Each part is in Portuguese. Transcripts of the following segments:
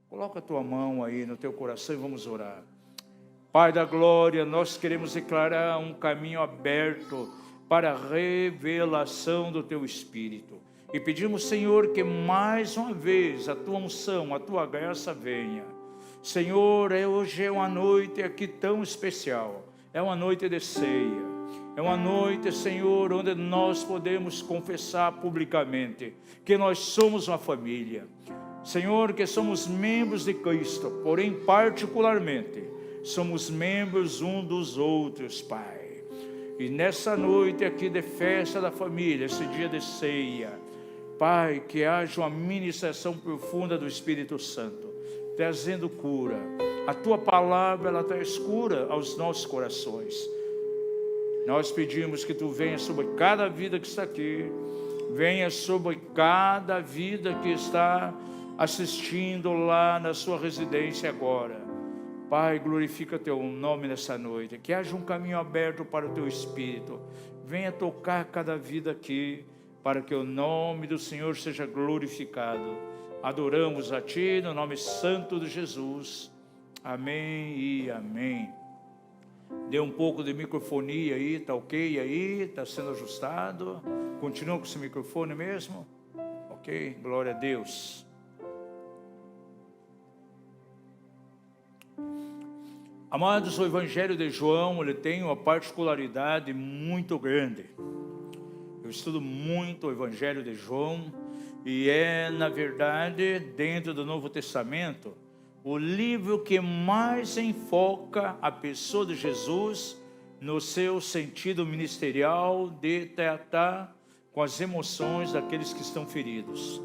Coloca a tua mão aí no teu coração e vamos orar. Pai da glória, nós queremos declarar um caminho aberto para a revelação do teu Espírito. E pedimos, Senhor, que mais uma vez a tua unção, a tua graça venha. Senhor, hoje é uma noite aqui tão especial. É uma noite de ceia. É uma noite, Senhor, onde nós podemos confessar publicamente que nós somos uma família. Senhor, que somos membros de Cristo, porém particularmente somos membros um dos outros, Pai. E nessa noite aqui de festa da família, esse dia de ceia, Pai, que haja uma ministração profunda do Espírito Santo, trazendo cura. A Tua palavra, ela traz cura aos nossos corações. Nós pedimos que Tu venha sobre cada vida que está aqui, venha sobre cada vida que está assistindo lá na sua residência agora. Pai, glorifica Teu nome nessa noite, que haja um caminho aberto para o Teu Espírito, venha tocar cada vida aqui, para que o nome do Senhor seja glorificado. Adoramos a Ti, no nome santo de Jesus, amém e amém. Dê um pouco de microfonia aí, está ok aí, está sendo ajustado, continua com esse microfone mesmo? Ok, glória a Deus. Amados, o Evangelho de João, ele tem uma particularidade muito grande. Eu estudo muito o Evangelho de João e é, na verdade, dentro do Novo Testamento, o livro que mais enfoca a pessoa de Jesus no seu sentido ministerial de tratar com as emoções daqueles que estão feridos.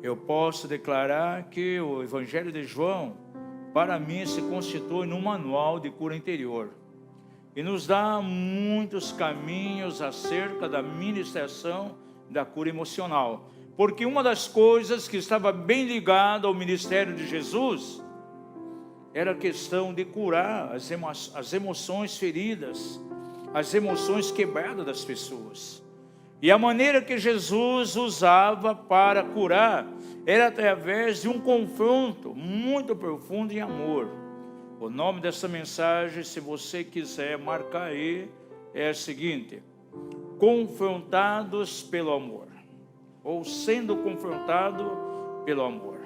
Eu posso declarar que o Evangelho de João, para mim, se constitui num manual de cura interior e nos dá muitos caminhos acerca da ministração da cura emocional, porque uma das coisas que estava bem ligada ao ministério de Jesus era a questão de curar as emoções feridas, as emoções quebradas das pessoas. E a maneira que Jesus usava para curar era através de um confronto muito profundo em amor. O nome dessa mensagem, se você quiser marcar aí, é o seguinte: confrontados pelo amor, ou sendo confrontado pelo amor.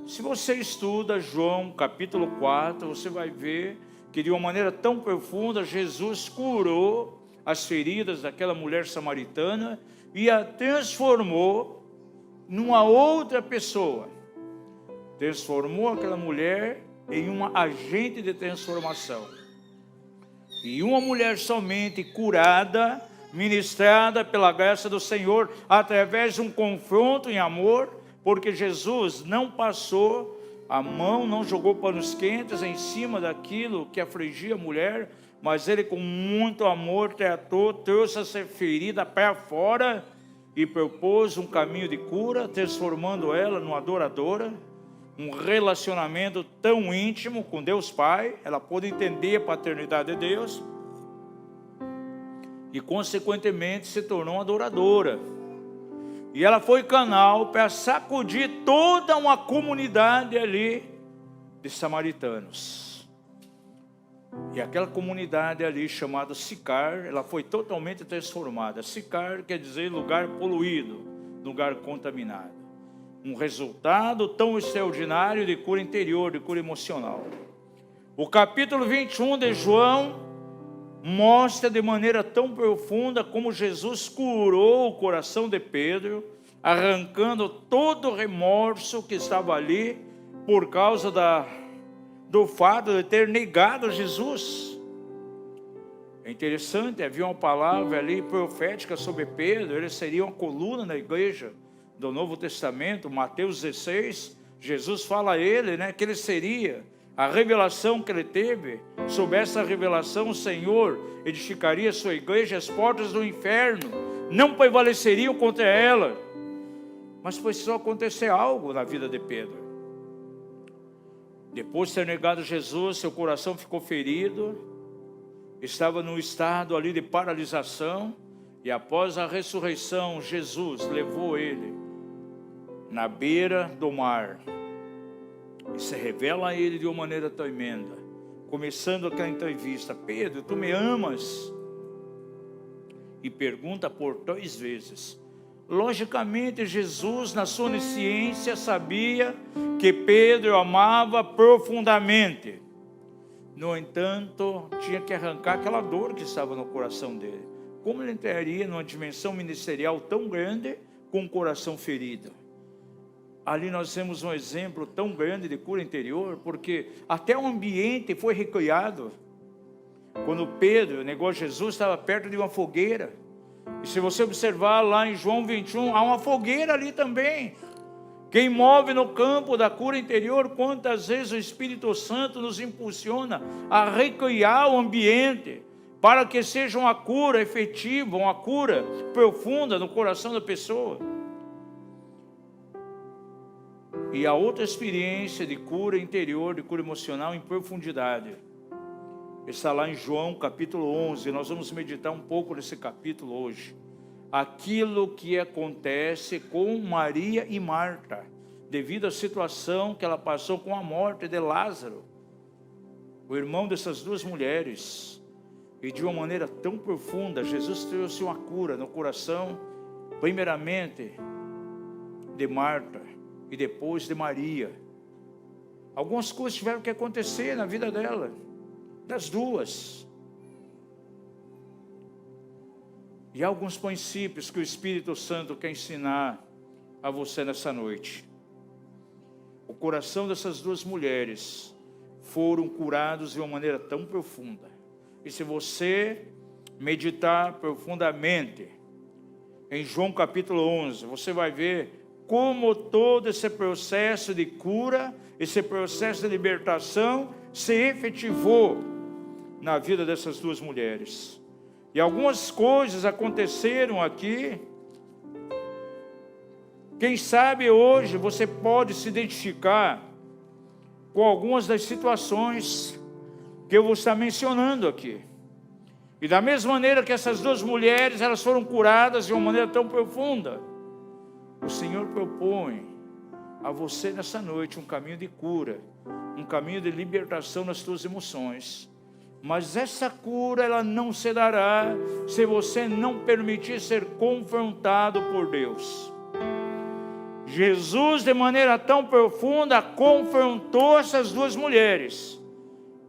Se você estuda João capítulo 4, você vai ver que de uma maneira tão profunda, Jesus curou as feridas daquela mulher samaritana e a transformou numa outra pessoa. Transformou aquela mulher em uma agente de transformação. E uma mulher somente curada, ministrada pela graça do Senhor, através de um confronto em amor, porque Jesus não passou a mão, não jogou panos quentes em cima daquilo que afligia a mulher, mas ele com muito amor tratou, trouxe essa ferida para fora e propôs um caminho de cura, transformando ela numa adoradora, um relacionamento tão íntimo com Deus Pai. Ela pôde entender a paternidade de Deus e consequentemente se tornou uma adoradora. E ela foi canal para sacudir toda uma comunidade ali de samaritanos. E aquela comunidade ali chamada Sicar, ela foi totalmente transformada. Sicar quer dizer lugar poluído, lugar contaminado. Um resultado tão extraordinário de cura interior, de cura emocional. O capítulo 21 de João mostra de maneira tão profunda como Jesus curou o coração de Pedro, arrancando todo o remorso que estava ali por causa do fato de ter negado Jesus. É interessante, havia uma palavra ali profética sobre Pedro. Ele seria uma coluna na igreja do Novo Testamento. Mateus 16, Jesus fala a ele, que ele seria a revelação que ele teve. Sob essa revelação, o Senhor edificaria a sua igreja, as portas do inferno não prevaleceriam contra ela. Mas precisou acontecer algo na vida de Pedro. Depois de ter negado Jesus, seu coração ficou ferido, estava num estado ali de paralisação, e após a ressurreição, Jesus levou ele na beira do mar, E se revela a ele de uma maneira tremenda. Começando aquela entrevista: Pedro, tu me amas? E pergunta por 3 vezes. Logicamente, Jesus, na sua onisciência, sabia que Pedro amava profundamente. No entanto, tinha que arrancar aquela dor que estava no coração dele. Como ele entraria numa dimensão ministerial tão grande com o coração ferido? Ali nós temos um exemplo tão grande de cura interior, porque até o ambiente foi recriado. Quando Pedro negou Jesus, estava perto de uma fogueira. E se você observar lá em João 21, há uma fogueira ali também. Quem move no campo da cura interior, quantas vezes o Espírito Santo nos impulsiona a recriar o ambiente, para que seja uma cura efetiva, uma cura profunda no coração da pessoa. E a outra experiência de cura interior, de cura emocional em profundidade, está lá em João capítulo 11, nós vamos meditar um pouco nesse capítulo hoje. Aquilo que acontece com Maria e Marta, devido à situação que ela passou com a morte de Lázaro, o irmão dessas 2 mulheres. E de uma maneira tão profunda, Jesus trouxe uma cura no coração, primeiramente de Marta e depois de Maria. Algumas coisas tiveram que acontecer na vida dela, das 2. E há alguns princípios que o Espírito Santo quer ensinar a você nessa noite. O coração dessas 2 mulheres foram curados de uma maneira tão profunda. E se você meditar profundamente em João capítulo 11, você vai ver como todo esse processo de cura, esse processo de libertação se efetivou na vida dessas 2 mulheres. E algumas coisas aconteceram aqui. Quem sabe hoje você pode se identificar com algumas das situações que eu vou estar mencionando aqui. E da mesma maneira que essas 2 mulheres, elas foram curadas de uma maneira tão profunda, o Senhor propõe a você nessa noite um caminho de cura, um caminho de libertação nas suas emoções. Mas essa cura, ela não se dará se você não permitir ser confrontado por Deus. Jesus, de maneira tão profunda, confrontou essas 2 mulheres,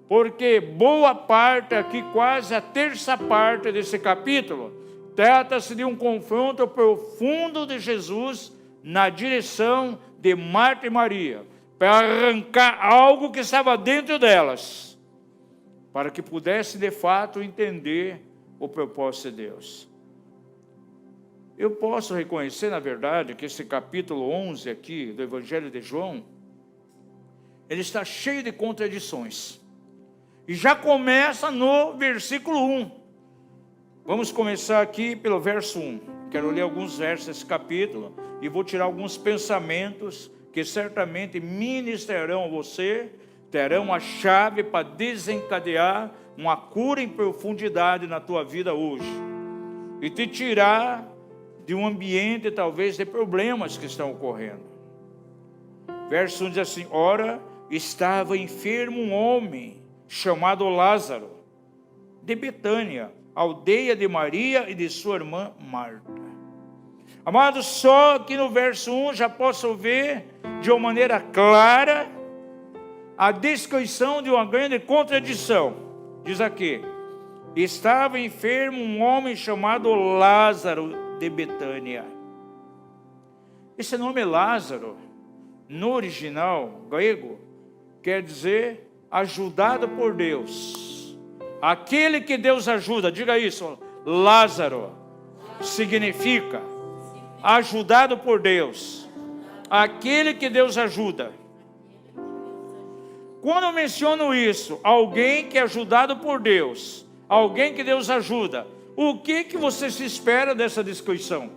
porque boa parte, aqui quase a terça parte desse capítulo, trata-se de um confronto profundo de Jesus na direção de Marta e Maria, para arrancar algo que estava dentro delas, para que pudesse de fato entender o propósito de Deus. Eu posso reconhecer, na verdade, que esse capítulo 11 aqui do Evangelho de João, ele está cheio de contradições. E já começa no versículo 1. Vamos começar aqui pelo verso 1. Quero ler alguns versos desse capítulo e vou tirar alguns pensamentos que certamente ministrarão a você, terão a chave para desencadear uma cura em profundidade na tua vida hoje. E te tirar de um ambiente talvez de problemas que estão ocorrendo. Verso 1 diz assim: ora, estava enfermo um homem chamado Lázaro, de Betânia, aldeia de Maria e de sua irmã Marta. Amados, só que no verso 1 já posso ver de uma maneira clara a descrição de uma grande contradição. Diz aqui: estava enfermo um homem chamado Lázaro de Betânia. Esse nome Lázaro, no original grego, quer dizer ajudado por Deus. Aquele que Deus ajuda, diga isso, Lázaro, significa ajudado por Deus. Aquele que Deus ajuda. Quando eu menciono isso, alguém que é ajudado por Deus, alguém que Deus ajuda, o que você se espera dessa descrição?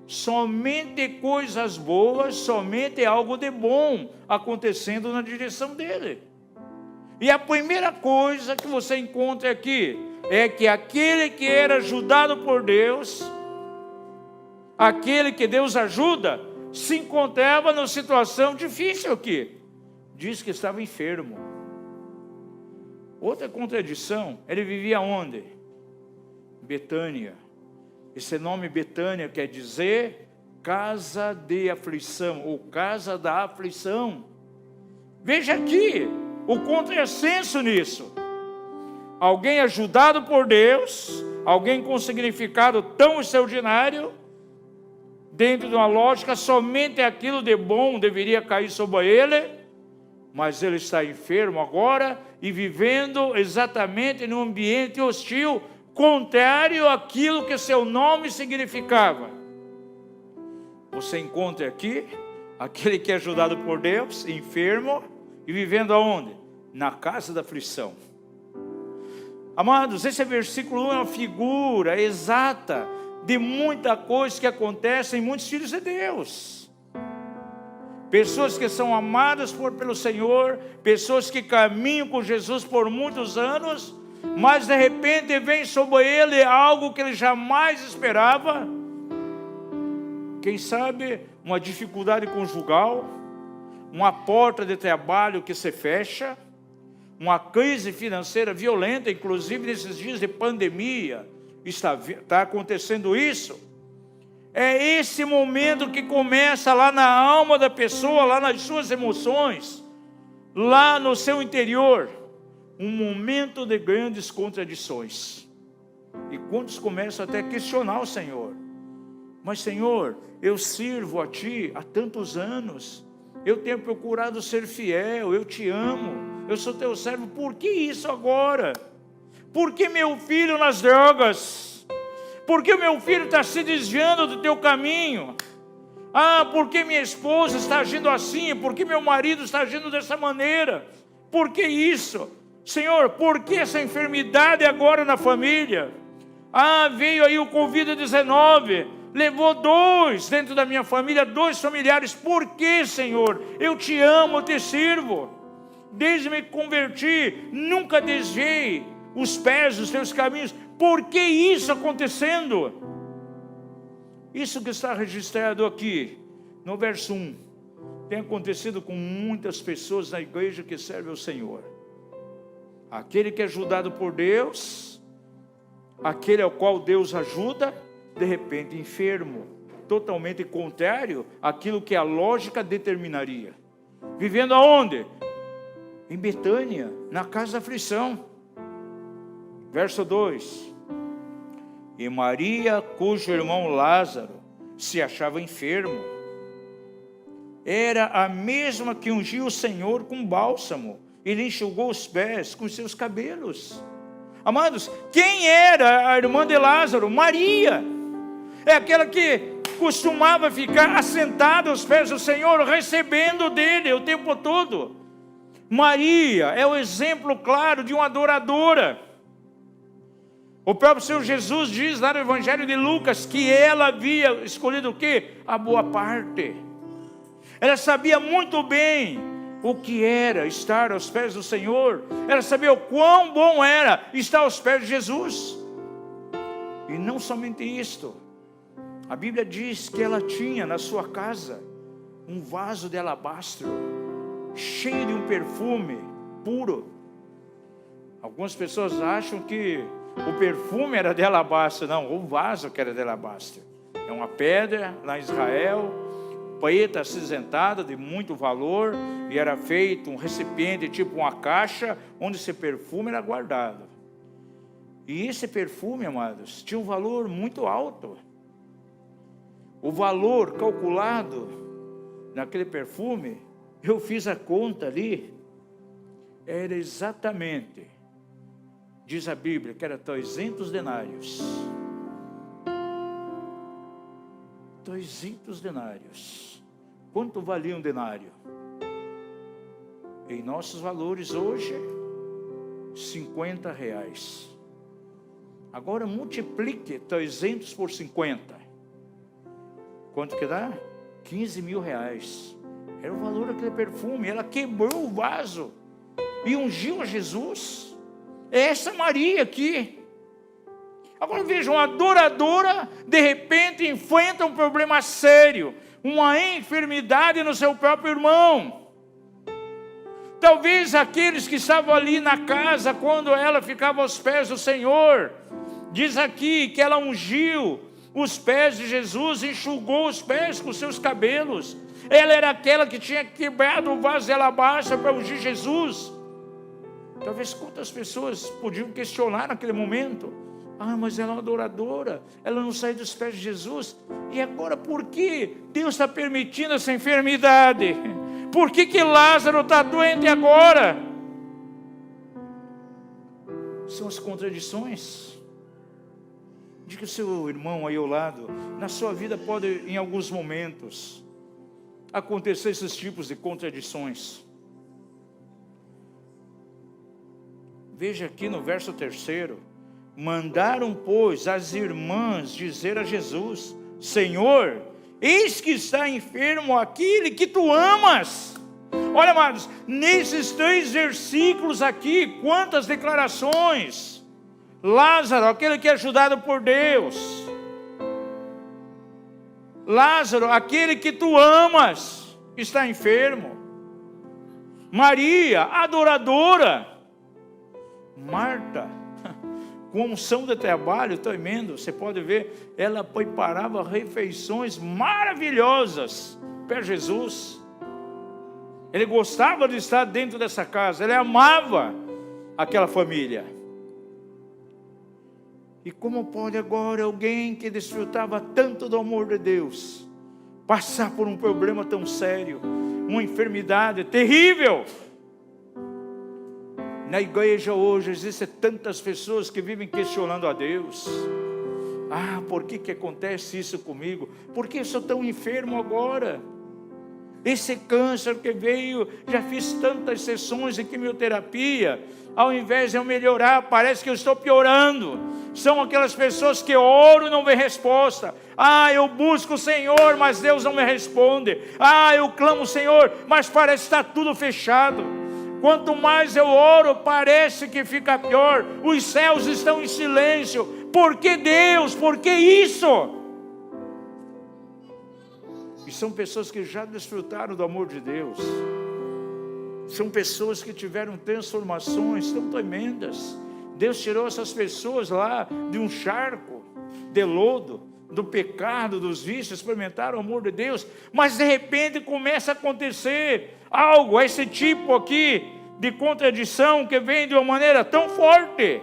Somente coisas boas, somente algo de bom acontecendo na direção dele. E a primeira coisa que você encontra aqui é que aquele que era ajudado por Deus, aquele que Deus ajuda, se encontrava numa situação difícil aqui, diz que estava enfermo. Outra contradição, ele vivia onde? Betânia. Esse nome Betânia quer dizer casa de aflição, ou casa da aflição. Veja aqui o contrassenso nisso. Alguém ajudado por Deus, alguém com significado tão extraordinário, dentro de uma lógica, somente aquilo de bom deveria cair sobre ele, mas ele está enfermo agora e vivendo exatamente num ambiente hostil, contrário àquilo que seu nome significava. Você encontra aqui aquele que é ajudado por Deus, enfermo, e vivendo aonde? Na casa da aflição. Amados, esse versículo 1 é uma figura exata de muita coisa que acontece em muitos filhos de Deus. Pessoas que são amadas pelo Senhor, pessoas que caminham com Jesus por muitos anos, mas de repente vem sobre ele algo que ele jamais esperava. Quem sabe uma dificuldade conjugal, uma porta de trabalho que se fecha, uma crise financeira violenta, inclusive nesses dias de pandemia, está acontecendo isso. É esse momento que começa lá na alma da pessoa, lá nas suas emoções, lá no seu interior, um momento de grandes contradições. E quantos começam até a questionar o Senhor. Mas Senhor, eu sirvo a Ti há tantos anos, eu tenho procurado ser fiel, eu Te amo, eu sou Teu servo, por que isso agora? Por que meu filho nas drogas? Por que o meu filho está se desviando do Teu caminho? Por que minha esposa está agindo assim? Por que meu marido está agindo dessa maneira? Por que isso? Senhor, por que essa enfermidade agora na família? Veio aí o Covid-19, levou 2 dentro da minha família, 2 familiares. Por que, Senhor? Eu Te amo, eu Te sirvo. Desde me converti, nunca desviei os pés dos Teus caminhos. Por que isso acontecendo? Isso que está registrado aqui, no verso 1, tem acontecido com muitas pessoas na igreja que serve ao Senhor. Aquele que é ajudado por Deus, aquele ao qual Deus ajuda, de repente enfermo, totalmente contrário àquilo que a lógica determinaria. Vivendo aonde? Em Betânia, na casa da aflição. Verso 2. E Maria, cujo irmão Lázaro se achava enfermo, era a mesma que ungiu o Senhor com bálsamo e lhe enxugou os pés com seus cabelos. Amados, quem era a irmã de Lázaro? Maria. É aquela que costumava ficar assentada aos pés do Senhor, recebendo dele o tempo todo. Maria é o exemplo claro de uma adoradora. O próprio Senhor Jesus diz lá no Evangelho de Lucas que ela havia escolhido o quê? A boa parte. Ela sabia muito bem o que era estar aos pés do Senhor. Ela sabia o quão bom era estar aos pés de Jesus. E não somente isto. A Bíblia diz que ela tinha na sua casa um vaso de alabastro, cheio de um perfume puro. Algumas pessoas acham que o perfume era de alabastro. Não, o vaso que era de alabastro. É uma pedra lá em Israel, preta, acinzentada, de muito valor, e era feito um recipiente, tipo uma caixa, onde esse perfume era guardado. E esse perfume, amados, tinha um valor muito alto. O valor calculado naquele perfume, eu fiz a conta ali, era exatamente, diz a Bíblia, que era 300 denários. 300 denários. Quanto valia um denário? Em nossos valores hoje, R$50. Agora multiplique 300 por 50. Quanto que dá? R$15.000. Era o valor daquele perfume. Ela quebrou o vaso e ungiu a Jesus. É essa Maria aqui. Agora vejam, uma adoradora de repente enfrenta um problema sério, uma enfermidade no seu próprio irmão. Talvez aqueles que estavam ali na casa, quando ela ficava aos pés do Senhor, diz aqui que ela ungiu os pés de Jesus, enxugou os pés com seus cabelos. Ela era aquela que tinha quebrado o vaso de alabastro para ungir Jesus. Talvez quantas pessoas podiam questionar naquele momento: ah, mas ela é uma adoradora, ela não sai dos pés de Jesus. E agora por que Deus está permitindo essa enfermidade? Por que Lázaro está doente agora? São as contradições. Diga ao seu irmão aí ao lado: na sua vida pode, em alguns momentos, acontecer esses tipos de contradições. Veja aqui no verso 3: mandaram, pois, as irmãs dizer a Jesus: Senhor, eis que está enfermo aquele que tu amas. Olha, amados, nesses 3 versículos aqui, quantas declarações. Lázaro, aquele que é ajudado por Deus. Lázaro, aquele que tu amas, está enfermo. Maria, adoradora. Marta, com unção de trabalho tremendo, você pode ver, ela preparava refeições maravilhosas para Jesus. Ele gostava de estar dentro dessa casa, ele amava aquela família. E como pode agora alguém que desfrutava tanto do amor de Deus passar por um problema tão sério, uma enfermidade terrível? Na igreja hoje existem tantas pessoas que vivem questionando a Deus. Ah, por que acontece isso comigo? Por que eu sou tão enfermo agora? Esse câncer que veio, já fiz tantas sessões de quimioterapia, ao invés de eu melhorar, parece que eu estou piorando. São aquelas pessoas que oram e não vê resposta. Ah, eu busco o Senhor, mas Deus não me responde. Ah, eu clamo o Senhor, mas parece que está tudo fechado. Quanto mais eu oro, parece que fica pior. Os céus estão em silêncio. Por que Deus? Por que isso? E são pessoas que já desfrutaram do amor de Deus. São pessoas que tiveram transformações tão tremendas. Deus tirou essas pessoas lá de um charco de lodo, do pecado, dos vícios, experimentaram o amor de Deus, mas de repente começa a acontecer algo, esse tipo aqui de contradição que vem de uma maneira tão forte.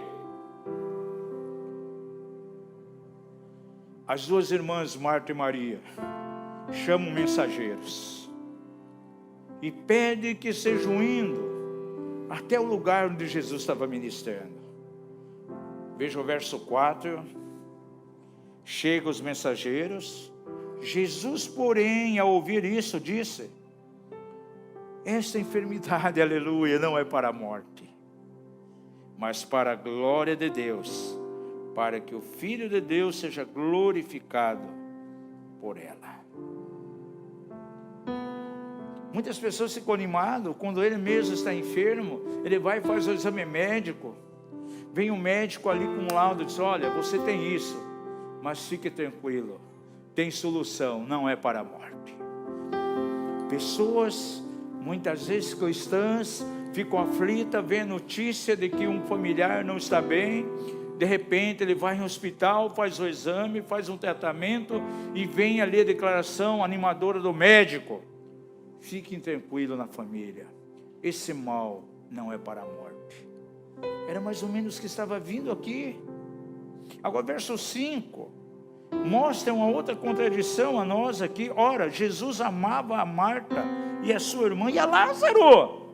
As 2 irmãs, Marta e Maria, chamam mensageiros e pedem que sejam indo até o lugar onde Jesus estava ministrando. Veja o verso 4. Chegam os mensageiros. Jesus, porém, ao ouvir isso, disse: esta enfermidade, aleluia, não é para a morte, mas para a glória de Deus, para que o Filho de Deus seja glorificado por ela. Muitas pessoas ficam animadas quando ele mesmo está enfermo. Ele vai e faz o exame médico. Vem um médico ali com um laudo e diz: olha, você tem isso, mas fique tranquilo, tem solução, não é para a morte. Pessoas, muitas vezes cristãs, ficam aflitas, vê notícia de que um familiar não está bem. De repente ele vai em um hospital, faz o exame, faz um tratamento e vem ali a declaração animadora do médico: fiquem tranquilos na família, esse mal não é para a morte. Era mais ou menos o que estava vindo aqui. Agora verso 5 mostra uma outra contradição a nós aqui. Ora, Jesus amava a Marta e a sua irmã e a Lázaro.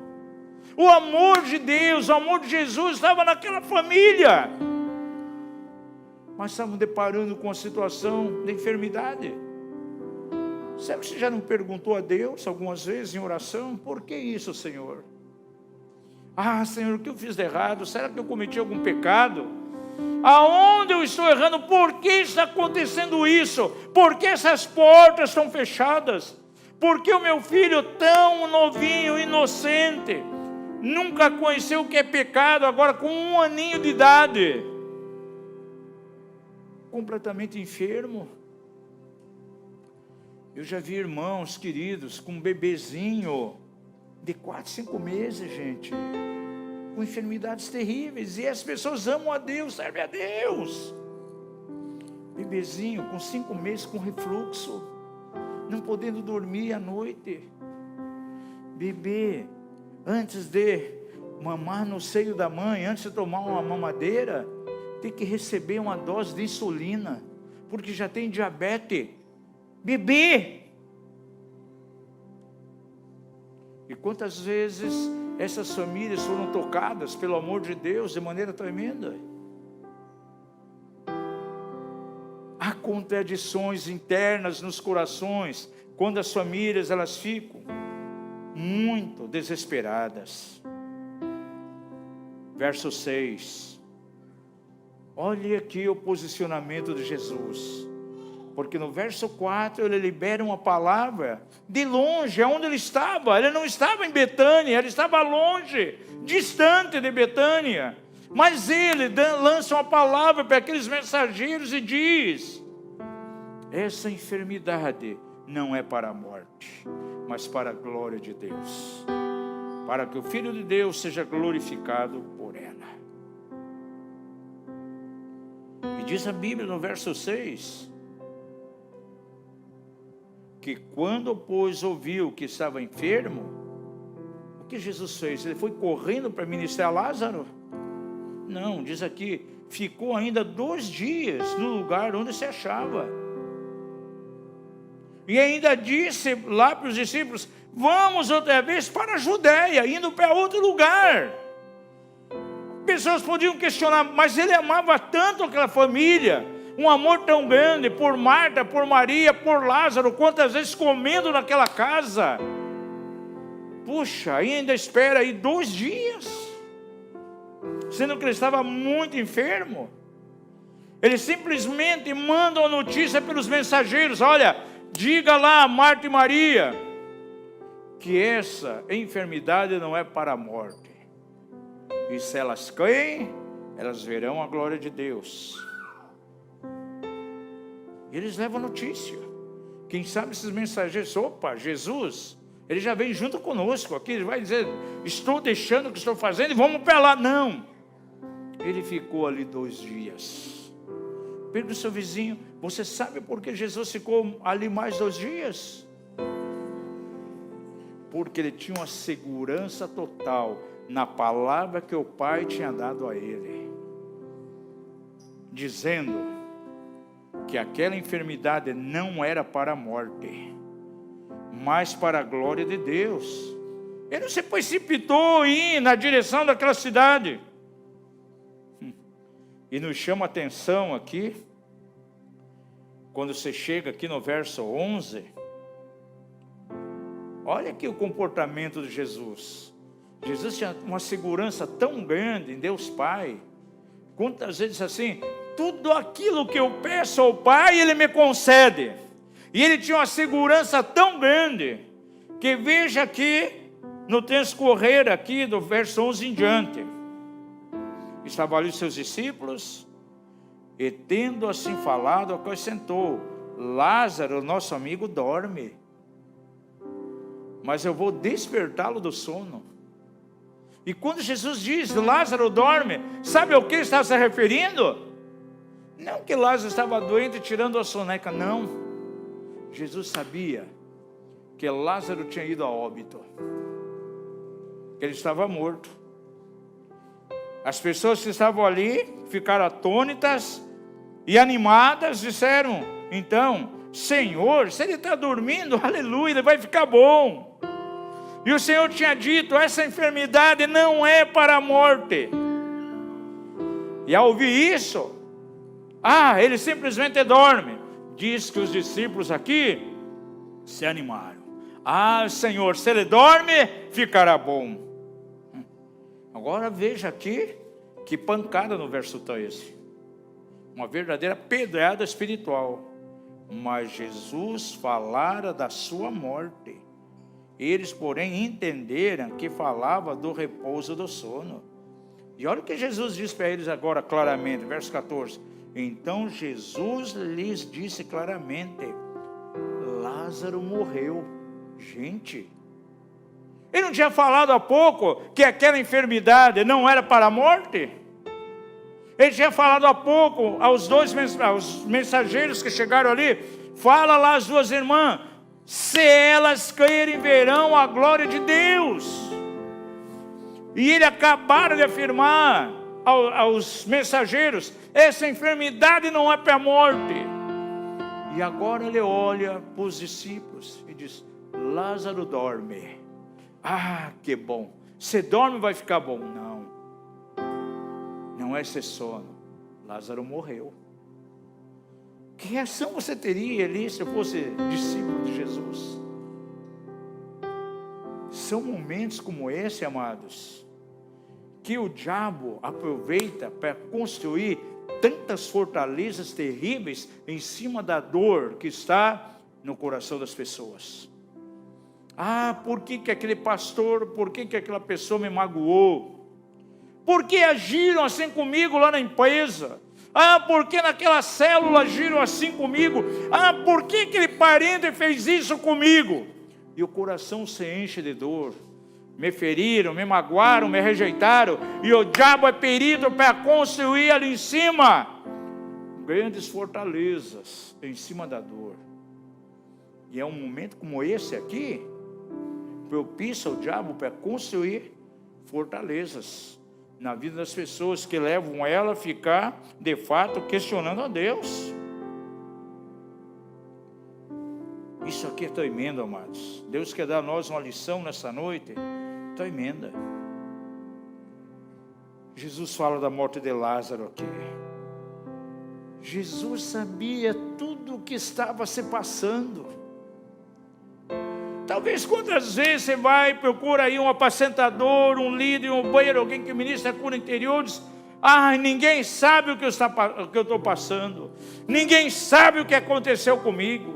O amor de Deus, o amor de Jesus estava naquela família, mas estavam deparando com a situação de enfermidade. Será que você já não perguntou a Deus algumas vezes em oração: por que isso, Senhor? Ah, Senhor, o que eu fiz de errado? Será que eu cometi algum pecado? Aonde eu estou errando? Por que está acontecendo isso? Por que essas portas estão fechadas? Por que o meu filho tão novinho, inocente, nunca conheceu o que é pecado, agora com 1 aninho de idade, completamente enfermo? Eu já vi irmãos queridos com um bebezinho de 4, 5 meses, gente, com enfermidades terríveis, e as pessoas amam a Deus, servem a Deus. Bebezinho com 5 meses com refluxo, não podendo dormir à noite. Bebê, antes de mamar no seio da mãe, antes de tomar uma mamadeira, tem que receber uma dose de insulina, porque já tem diabetes. Bebê! E quantas vezes essas famílias foram tocadas pelo amor de Deus de maneira tremenda? Há contradições internas nos corações, quando as famílias elas ficam muito desesperadas. Verso 6. Olhe aqui o posicionamento de Jesus. Porque no verso 4 ele libera uma palavra de longe, aonde ele estava. Ele não estava em Betânia, ele estava longe, distante de Betânia. Mas ele lança uma palavra para aqueles mensageiros e diz: essa enfermidade não é para a morte, mas para a glória de Deus, para que o Filho de Deus seja glorificado por ela. E diz a Bíblia no verso 6, que quando, pois, ouviu que estava enfermo, o que Jesus fez? Ele foi correndo para ministrar Lázaro? Não, diz aqui, ficou ainda 2 dias no lugar onde se achava. E ainda disse lá para os discípulos: vamos outra vez para a Judéia, indo para outro lugar. Pessoas podiam questionar, mas ele amava tanto aquela família, um amor tão grande por Marta, por Maria, por Lázaro, quantas vezes comendo naquela casa. Puxa, ainda espera aí 2 dias, sendo que ele estava muito enfermo. Ele simplesmente manda uma notícia pelos mensageiros: olha, diga lá a Marta e Maria que essa enfermidade não é para a morte, e se elas creem, elas verão a glória de Deus. Eles levam notícia. Quem sabe esses mensageiros: opa, Jesus, ele já vem junto conosco aqui, ele vai dizer: estou deixando o que estou fazendo e vamos para lá. Não, ele ficou ali 2 dias. Pergunta ao seu vizinho: você sabe por que Jesus ficou ali mais 2 dias? Porque ele tinha uma segurança total na palavra que o Pai tinha dado a ele, dizendo que aquela enfermidade não era para a morte, mas para a glória de Deus. Ele não se precipitou a ir na direção daquela cidade. E nos chama a atenção aqui, quando você chega aqui no verso 11, olha aqui o comportamento de Jesus. Jesus tinha uma segurança tão grande em Deus Pai. Quantas vezes assim: tudo aquilo que eu peço ao Pai, Ele me concede. E ele tinha uma segurança tão grande, que veja aqui, no transcorrer aqui do verso 11 em diante. Estavam ali seus discípulos, e tendo assim falado, acrescentou: Lázaro, nosso amigo, dorme, mas eu vou despertá-lo do sono. E quando Jesus diz Lázaro dorme, sabe ao que ele estava se referindo? Não que Lázaro estava doente tirando a soneca, não. Jesus sabia que Lázaro tinha ido a óbito, que ele estava morto. As pessoas que estavam ali ficaram atônitas e animadas, disseram então: Senhor, se ele está dormindo, aleluia, ele vai ficar bom. E o Senhor tinha dito: essa enfermidade não é para a morte. E ao ouvir isso, ele simplesmente dorme. Diz que os discípulos aqui se animaram. Senhor, se ele dorme, ficará bom. Agora veja aqui, que pancada no verso 13. Uma verdadeira pedrada espiritual. Mas Jesus falara da sua morte. Eles, porém, entenderam que falava do repouso do sono. E olha o que Jesus diz para eles agora claramente, verso 14. Então Jesus lhes disse claramente: Lázaro morreu. Gente, Ele não tinha falado há pouco que aquela enfermidade não era para a morte? Ele tinha falado há pouco aos mensageiros que chegaram ali, fala lá às duas irmãs, se elas crerem verão a glória de Deus. E ele acabaram de afirmar aos mensageiros, essa enfermidade não é para a morte. E agora ele olha para os discípulos e diz, Lázaro dorme. Ah, que bom. Se dorme vai ficar bom. Não. Não é esse sono. Lázaro morreu. Que reação você teria ali se eu fosse discípulo de Jesus? São momentos como esse, amados, que o diabo aproveita para construir tantas fortalezas terríveis em cima da dor que está no coração das pessoas. Ah, por que aquele pastor, por que aquela pessoa me magoou? Por que agiram assim comigo lá na empresa? Ah, por que naquela célula agiram assim comigo? Ah, por que aquele parente fez isso comigo? E o coração se enche de dor. Me feriram, me magoaram, me rejeitaram. E o diabo é perito para construir ali em cima grandes fortalezas em cima da dor. E é um momento como esse aqui, propicia o diabo para construir fortalezas na vida das pessoas, que levam ela a ficar, de fato, questionando a Deus. Isso aqui é tremendo, amados. Deus quer dar a nós uma lição nessa noite tremenda. Jesus fala da morte de Lázaro aqui. Jesus sabia tudo o que estava se passando. Talvez quantas vezes você vai, procura aí um apacentador, um líder, um banheiro, alguém que ministra a cura interior, diz, ninguém sabe o que eu estou passando, ninguém sabe o que aconteceu comigo.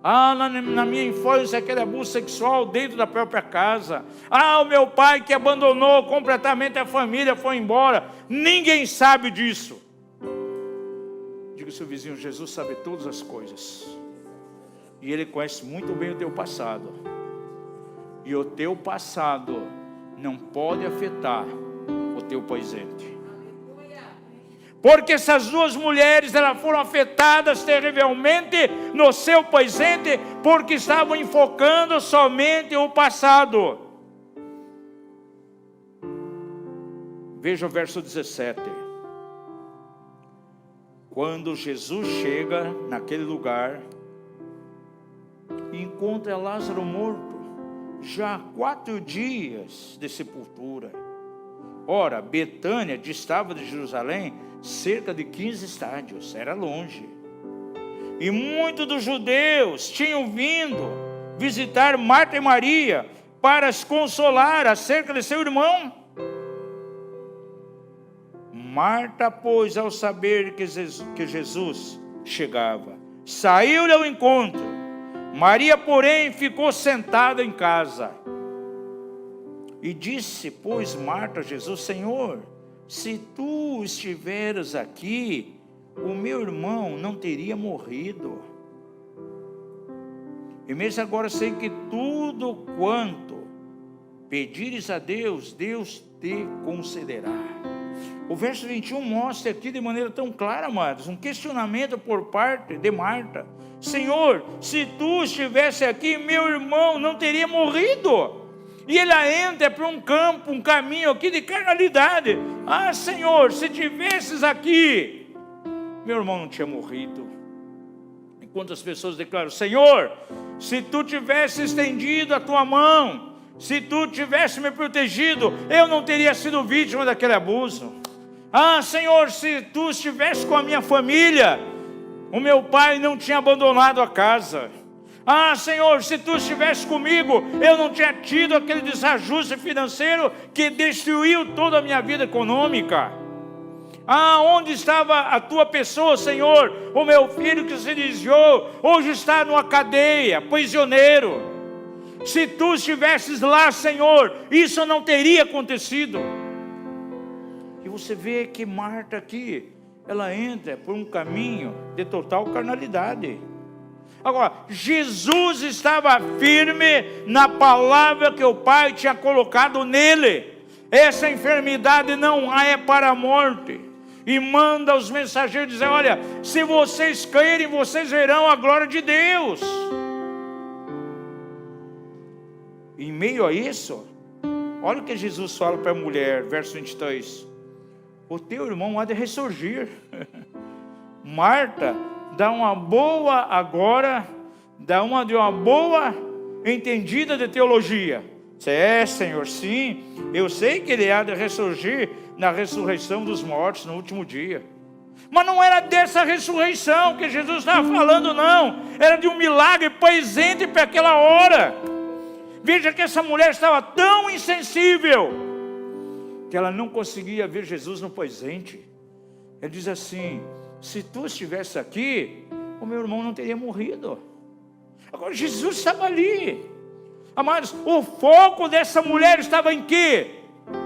Na minha infância, aquele abuso sexual dentro da própria casa. O meu pai que abandonou completamente a família, foi embora. Ninguém sabe disso. Diga ao seu vizinho, Jesus sabe todas as coisas. E Ele conhece muito bem o teu passado. E o teu passado não pode afetar o teu presente. Porque essas duas mulheres, elas foram afetadas terrivelmente no seu presente, porque estavam enfocando somente o passado. Veja o verso 17. Quando Jesus chega naquele lugar, encontra Lázaro morto, já há 4 dias de sepultura. Ora, Betânia distava de Jerusalém cerca de 15 estádios, era longe. E muitos dos judeus tinham vindo visitar Marta e Maria para as consolar acerca de seu irmão. Marta, pois, ao saber que Jesus chegava, saiu-lhe ao encontro. Maria, porém, ficou sentada em casa. E disse, pois, Marta a Jesus, Senhor, se tu estiveras aqui, o meu irmão não teria morrido. E mesmo agora sei que tudo quanto pedires a Deus, Deus te concederá. O verso 21 mostra aqui de maneira tão clara, amados, um questionamento por parte de Marta. Senhor, se tu estivesse aqui, meu irmão não teria morrido. E ela entra para um campo, um caminho aqui de carnalidade. Senhor, se tivesses aqui, meu irmão não tinha morrido. Enquanto as pessoas declaram, Senhor, se tu tivesse estendido a tua mão, se tu tivesse me protegido, eu não teria sido vítima daquele abuso. Senhor, se tu estivesse com a minha família, o meu pai não tinha abandonado a casa. Senhor, se tu estivesse comigo, eu não tinha tido aquele desajuste financeiro que destruiu toda a minha vida econômica. Onde estava a tua pessoa, Senhor? O meu filho que se desviou, hoje está numa cadeia, prisioneiro. Se tu estivesses lá, Senhor, isso não teria acontecido. E você vê que Marta aqui, ela entra por um caminho de total carnalidade. Agora, Jesus estava firme na palavra que o Pai tinha colocado nele. Essa enfermidade não é para a morte. E manda os mensageiros dizer: olha, se vocês crerem, vocês verão a glória de Deus. Em meio a isso, olha o que Jesus fala para a mulher, verso 23. O teu irmão há de ressurgir. Marta dá uma boa entendida de teologia. Senhor, sim, eu sei que ele há de ressurgir na ressurreição dos mortos no último dia. Mas não era dessa ressurreição que Jesus estava falando, não. Era de um milagre presente para aquela hora. Veja que essa mulher estava tão insensível que ela não conseguia ver Jesus no presente. Ele diz assim: se tu estivesse aqui, o meu irmão não teria morrido. Agora Jesus estava ali. Amados, o foco dessa mulher estava em quê?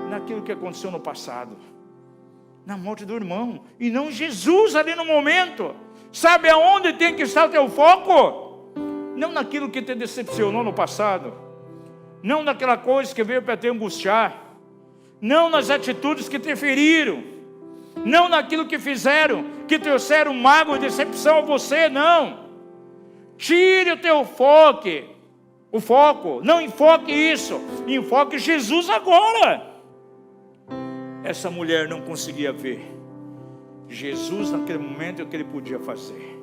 Naquilo que aconteceu no passado, na morte do irmão, e não Jesus ali no momento. Sabe aonde tem que estar o teu foco? Não naquilo que te decepcionou no passado, não naquela coisa que veio para te angustiar, não nas atitudes que te feriram, não naquilo que fizeram, que trouxeram mágoa e decepção a você, não. Tire o teu foco. O foco, não enfoque isso, enfoque Jesus agora. Essa mulher não conseguia ver Jesus naquele momento, o que ele podia fazer.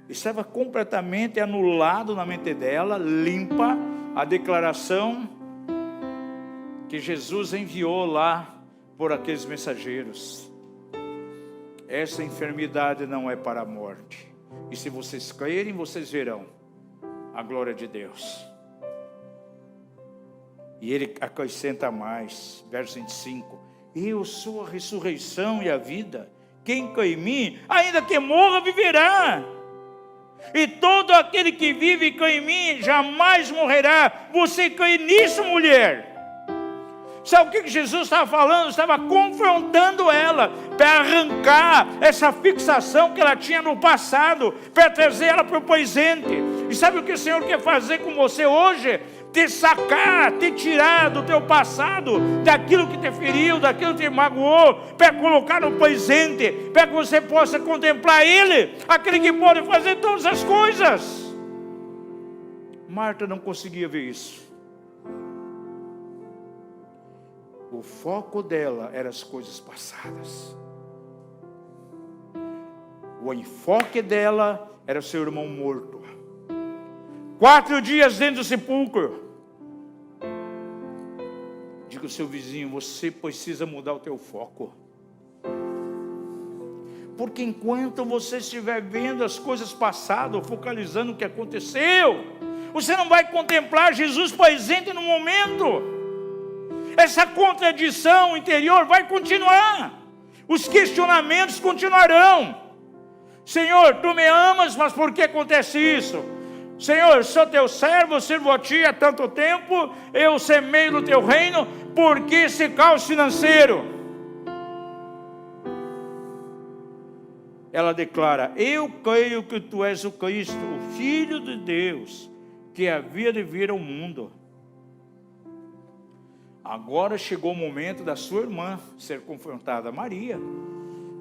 Estava completamente anulado na mente dela, limpa a declaração que Jesus enviou lá por aqueles mensageiros. Essa enfermidade não é para a morte, e se vocês crerem, vocês verão a glória de Deus. E ele acrescenta mais, verso 25: eu sou a ressurreição e a vida, quem crê em mim, ainda que morra, viverá, e todo aquele que vive e crê em mim, jamais morrerá. Você crê nisso, mulher? Sabe o que Jesus estava falando? Estava confrontando ela, para arrancar essa fixação que ela tinha no passado, para trazer ela para o presente. E sabe o que o Senhor quer fazer com você hoje? Te sacar, te tirar do teu passado, daquilo que te feriu, daquilo que te magoou, para colocar no presente, para que você possa contemplar Ele, aquele que pode fazer todas as coisas. Marta não conseguia ver isso. O foco dela eram as coisas passadas. O enfoque dela era o seu irmão morto. 4 dias dentro do sepulcro. Diga ao seu vizinho: você precisa mudar o teu foco. Porque enquanto você estiver vendo as coisas passadas, focalizando o que aconteceu, você não vai contemplar Jesus presente no momento. Essa contradição interior vai continuar. Os questionamentos continuarão. Senhor, tu me amas, mas por que acontece isso? Senhor, sou teu servo, sirvo a ti há tanto tempo, eu semeio no teu reino, por que esse caos financeiro? Ela declara: eu creio que tu és o Cristo, o Filho de Deus, que havia de vir ao mundo. Agora chegou o momento da sua irmã ser confrontada. Maria,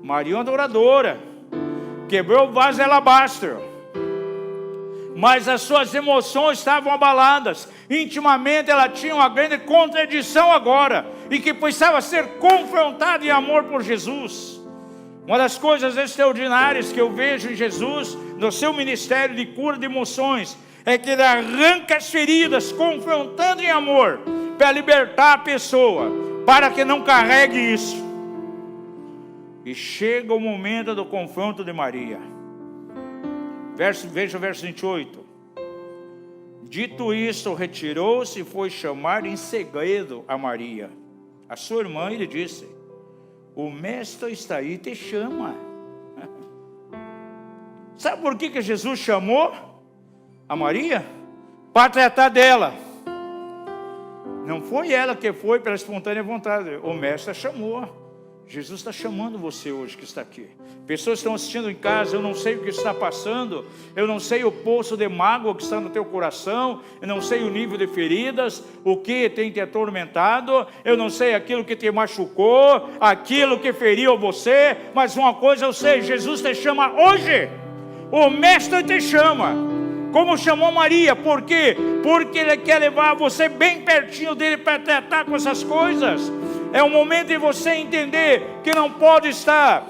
uma adoradora, quebrou o vaso de alabastro, mas as suas emoções estavam abaladas. Intimamente ela tinha uma grande contradição agora, e que precisava ser confrontada em amor por Jesus. Uma das coisas extraordinárias que eu vejo em Jesus, no seu ministério de cura de emoções, é que ele arranca as feridas, confrontando em amor, para libertar a pessoa, para que não carregue isso. E chega o momento do confronto de Maria. Veja o verso 28. Dito isto, retirou-se e foi chamar em segredo a Maria, a sua irmã, e lhe disse: o mestre está aí e te chama. Sabe por que Jesus chamou a Maria? Para tratar dela. Não foi ela que foi pela espontânea vontade. O mestre a chamou. Jesus está chamando você hoje que está aqui. Pessoas estão assistindo em casa, eu não sei o que está passando, eu não sei o poço de mágoa que está no teu coração, eu não sei o nível de feridas, o que tem te atormentado, eu não sei aquilo que te machucou, aquilo que feriu você, mas uma coisa eu sei, Jesus te chama hoje, o Mestre te chama, como chamou Maria. Por quê? Porque Ele quer levar você bem pertinho dEle para tratar com essas coisas. É o momento de você entender que não pode estar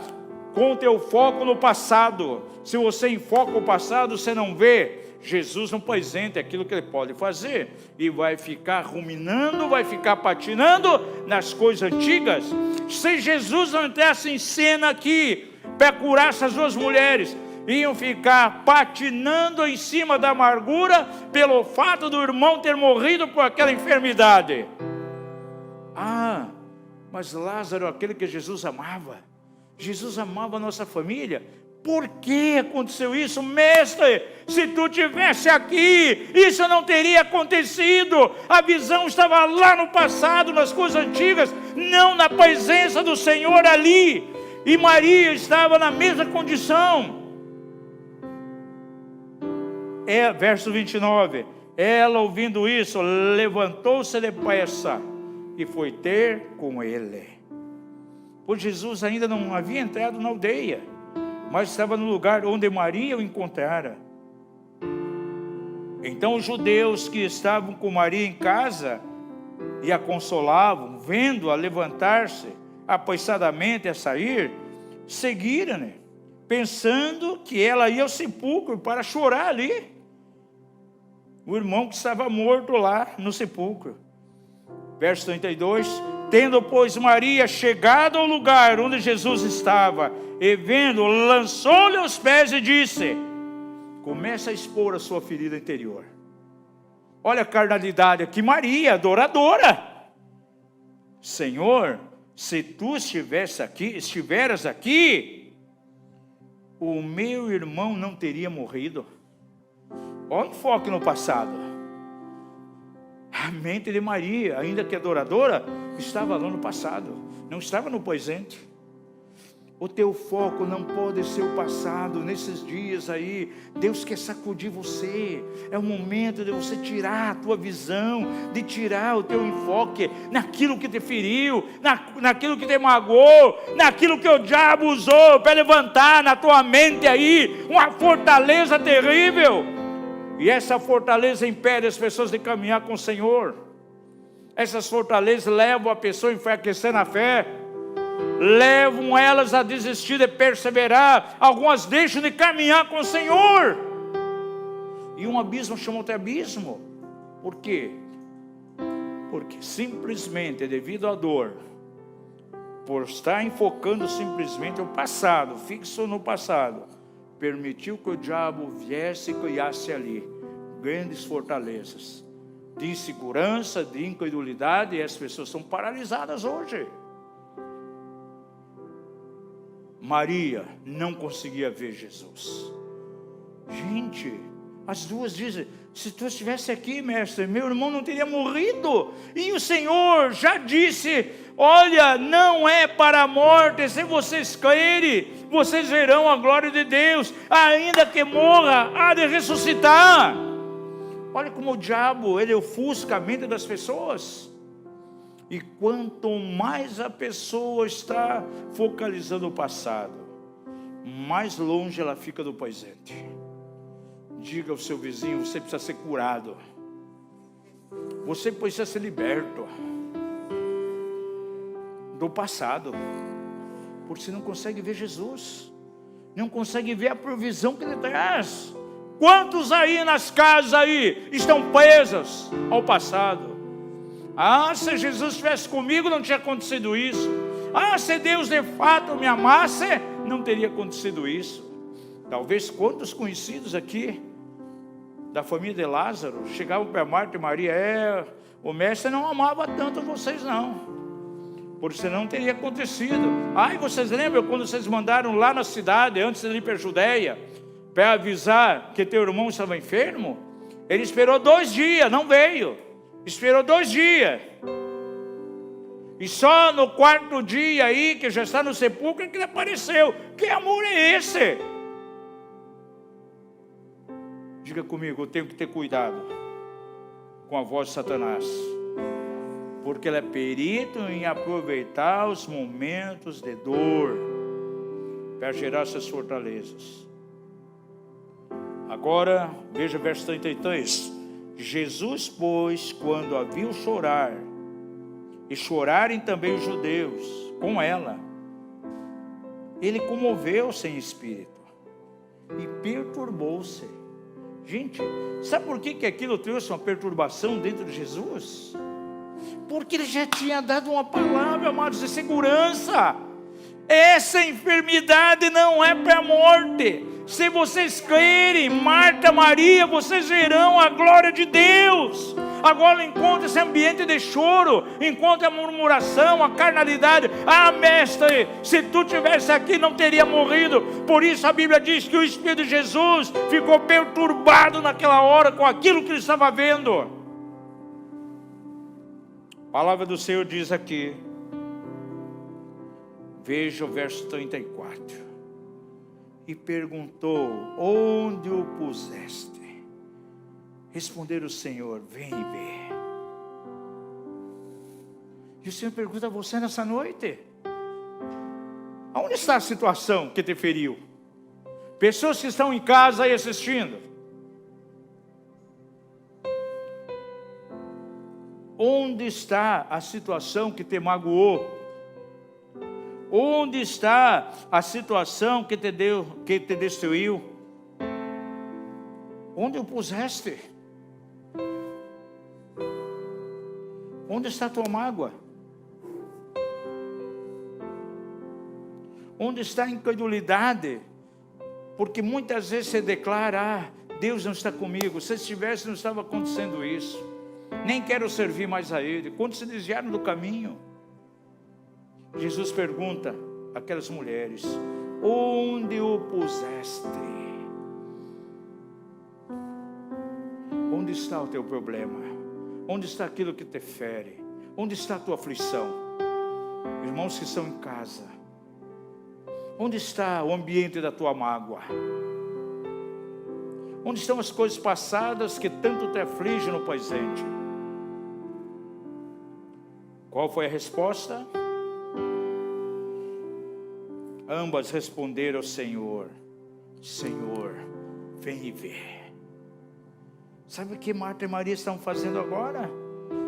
com o teu foco no passado. Se você enfoca o passado, você não vê Jesus no presente, aquilo que Ele pode fazer, e vai ficar ruminando, vai ficar patinando nas coisas antigas. Se Jesus não entrasse em cena aqui para curar essas duas mulheres, iam ficar patinando em cima da amargura pelo fato do irmão ter morrido por aquela enfermidade. Mas Lázaro, aquele que Jesus amava a nossa família. Por que aconteceu isso? Mestre, se tu estivesse aqui, isso não teria acontecido. A visão estava lá no passado, nas coisas antigas, não na presença do Senhor ali. E Maria estava na mesma condição. Verso 29, ela ouvindo isso, levantou-se depressa e foi ter com ele. Pois Jesus ainda não havia entrado na aldeia, mas estava no lugar onde Maria o encontrara. Então os judeus que estavam com Maria em casa e a consolavam, vendo-a levantar-se apressadamente a sair, seguiram-ne, pensando que ela ia ao sepulcro para chorar ali. O irmão que estava morto lá no sepulcro. Verso 32, tendo, pois, Maria chegado ao lugar onde Jesus estava, e vendo, lançou-lhe aos pés e disse, começa a expor a sua ferida interior. Olha a carnalidade aqui, Maria, adoradora. Senhor, se tu estiveras aqui, o meu irmão não teria morrido. Olha o enfoque no passado. A mente de Maria, ainda que adoradora, estava lá no passado, não estava no presente. O teu foco não pode ser o passado. Nesses dias aí, Deus quer sacudir você. É o momento de você tirar a tua visão, de tirar o teu enfoque naquilo que te feriu, naquilo que te magoou, naquilo que o diabo usou para levantar na tua mente aí uma fortaleza terrível. E essa fortaleza impede as pessoas de caminhar com o Senhor. Essas fortalezas levam a pessoa a enfraquecer na fé, levam elas a desistir de perseverar. Algumas deixam de caminhar com o Senhor. E um abismo chama outro abismo. Por quê? Porque simplesmente devido à dor, por estar enfocando simplesmente o passado, fixo no passado, permitiu que o diabo viesse e criasse ali grandes fortalezas de insegurança, de incredulidade, e as pessoas são paralisadas hoje. Maria não conseguia ver Jesus. Gente, as duas dizem, se tu estivesse aqui, mestre, meu irmão não teria morrido. E o Senhor já disse, olha, não é para a morte, se vocês crerem, vocês verão a glória de Deus, ainda que morra, há de ressuscitar. Olha como o diabo, ele ofusca a mente das pessoas. E quanto mais a pessoa está focalizando o passado, mais longe ela fica do presente. Diga ao seu vizinho, você precisa ser curado. Você precisa ser liberto do passado. Porque você não consegue ver Jesus. Não consegue ver a provisão que Ele traz. Quantos aí nas casas aí estão presos ao passado? Se Jesus estivesse comigo não tinha acontecido isso. Se Deus de fato me amasse, não teria acontecido isso. Talvez quantos conhecidos aqui da família de Lázaro chegavam para Marta e Maria, o mestre não amava tanto vocês não, porque senão não teria acontecido. E vocês lembram quando vocês mandaram lá na cidade, antes de ir para a Judeia, para avisar que teu irmão estava enfermo? Ele esperou 2 dias, não veio. Esperou 2 dias. E só no quarto dia aí, que já está no sepulcro, que ele apareceu. Que amor é esse? Diga comigo, eu tenho que ter cuidado com a voz de Satanás, porque ele é perito em aproveitar os momentos de dor para gerar essas fortalezas. Agora, veja o verso 33. Jesus, pois, quando a viu chorar, e chorarem também os judeus com ela, ele comoveu-se em espírito e perturbou-se. Gente, sabe por que aquilo trouxe uma perturbação dentro de Jesus? Porque ele já tinha dado uma palavra, amados, de segurança. Essa enfermidade não é para a morte. Se vocês crerem, Marta, Maria, vocês verão a glória de Deus. Agora encontra esse ambiente de choro, encontra a murmuração, a carnalidade. Ah, mestre, se tu tivesse aqui não teria morrido. Por isso a Bíblia diz que o Espírito de Jesus ficou perturbado naquela hora com aquilo que ele estava vendo. A palavra do Senhor diz aqui, veja o verso 34. E perguntou, onde o puseste? Respondeu o Senhor, vem e vê. E o Senhor pergunta a você nessa noite, aonde está a situação que te feriu? Pessoas que estão em casa aí assistindo, onde está a situação que te magoou? Onde está a situação que te destruiu? Onde o puseste? Onde está a tua mágoa? Onde está a incredulidade? Porque muitas vezes você declara, Deus não está comigo. Se estivesse, não estava acontecendo isso. Nem quero servir mais a Ele. Quando se desviaram do caminho, Jesus pergunta àquelas mulheres, onde o puseste? Onde está o teu problema? Onde está aquilo que te fere? Onde está a tua aflição? Irmãos que estão em casa, onde está o ambiente da tua mágoa? Onde estão as coisas passadas que tanto te afligem no presente? Qual foi a resposta? Ambas responderam ao Senhor, Senhor, vem e vê. Sabe o que Marta e Maria estão fazendo agora?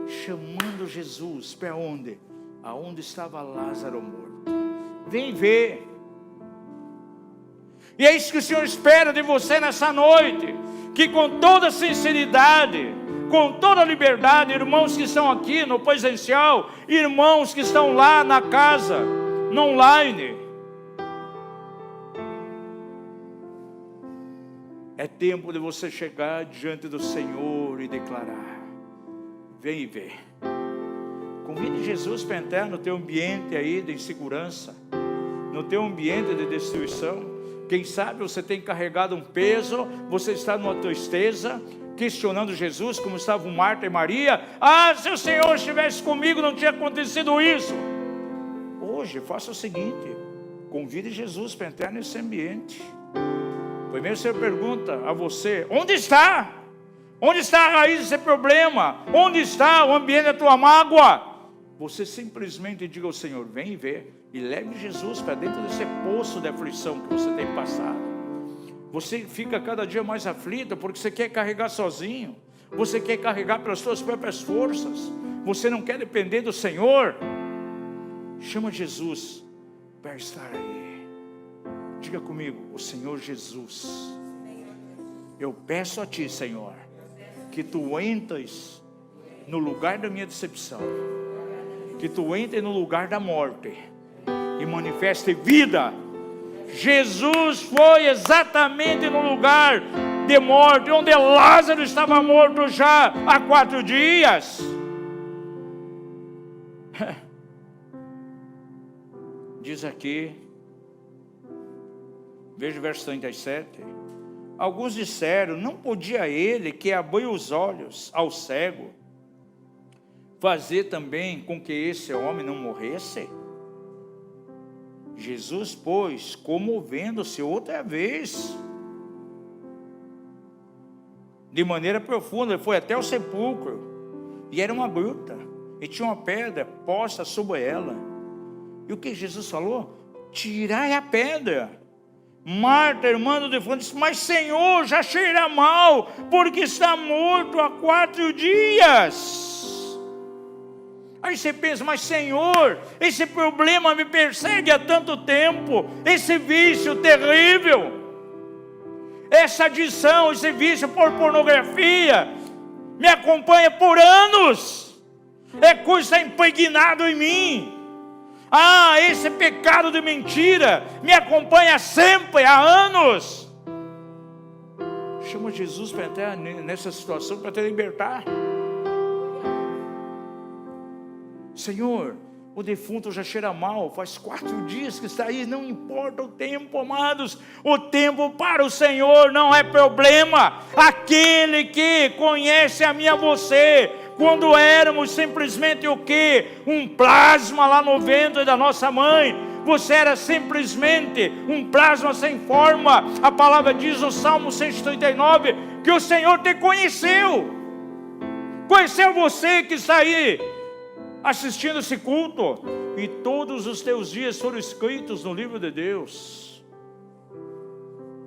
Chamando Jesus, para onde? Aonde estava Lázaro morto. Vem ver. E é isso que o Senhor espera de você nessa noite, que com toda sinceridade, com toda liberdade, irmãos que estão aqui no presencial, irmãos que estão lá na casa, no online, é tempo de você chegar diante do Senhor e declarar, vem e vê. Convide Jesus para entrar no teu ambiente aí de insegurança, no teu ambiente de destruição. Quem sabe você tem carregado um peso, você está numa tristeza, questionando Jesus, como estavam Marta e Maria. Ah, se o Senhor estivesse comigo, não tinha acontecido isso. Hoje, faça o seguinte, convide Jesus para entrar nesse ambiente. Primeiro o Senhor pergunta a você, onde está? Onde está a raiz desse problema? Onde está o ambiente da tua mágoa? Você simplesmente diga ao Senhor, vem e vê, e leve Jesus para dentro desse poço de aflição que você tem passado. Você fica cada dia mais aflito, porque você quer carregar sozinho, você quer carregar pelas suas próprias forças, você não quer depender do Senhor. Chama Jesus para estar aí. Diga comigo, o Senhor Jesus, eu peço a Ti, Senhor, que Tu entres no lugar da minha decepção, que Tu entres no lugar da morte e manifeste vida. Jesus foi exatamente no lugar de morte, onde Lázaro estava morto já há 4 dias. Diz aqui, veja o verso 37. Alguns disseram, não podia ele que abriu os olhos ao cego fazer também com que esse homem não morresse? Jesus, pois, comovendo-se outra vez, de maneira profunda, foi até o sepulcro, e era uma gruta, e tinha uma pedra posta sobre ela. E o que Jesus falou? Tirai a pedra. Marta, irmã do defunto, disse: mas Senhor, já cheira mal, porque está morto há 4 dias. Aí você pensa: mas Senhor, esse problema me persegue há tanto tempo, esse vício terrível, essa adição, esse vício por pornografia, me acompanha por anos, é coisa impregnada em mim. Esse pecado de mentira me acompanha sempre, há anos. Chama Jesus para entrar nessa situação, para te libertar. Senhor, o defunto já cheira mal, faz 4 dias que está aí, não importa o tempo, amados, o tempo para o Senhor não é problema. Aquele que conhece a mim e a você, quando éramos simplesmente o quê? Um plasma lá no ventre da nossa mãe. Você era simplesmente um plasma sem forma. A palavra diz no Salmo 139 que o Senhor te conheceu. Conheceu você que está aí assistindo esse culto, e todos os teus dias foram escritos no livro de Deus.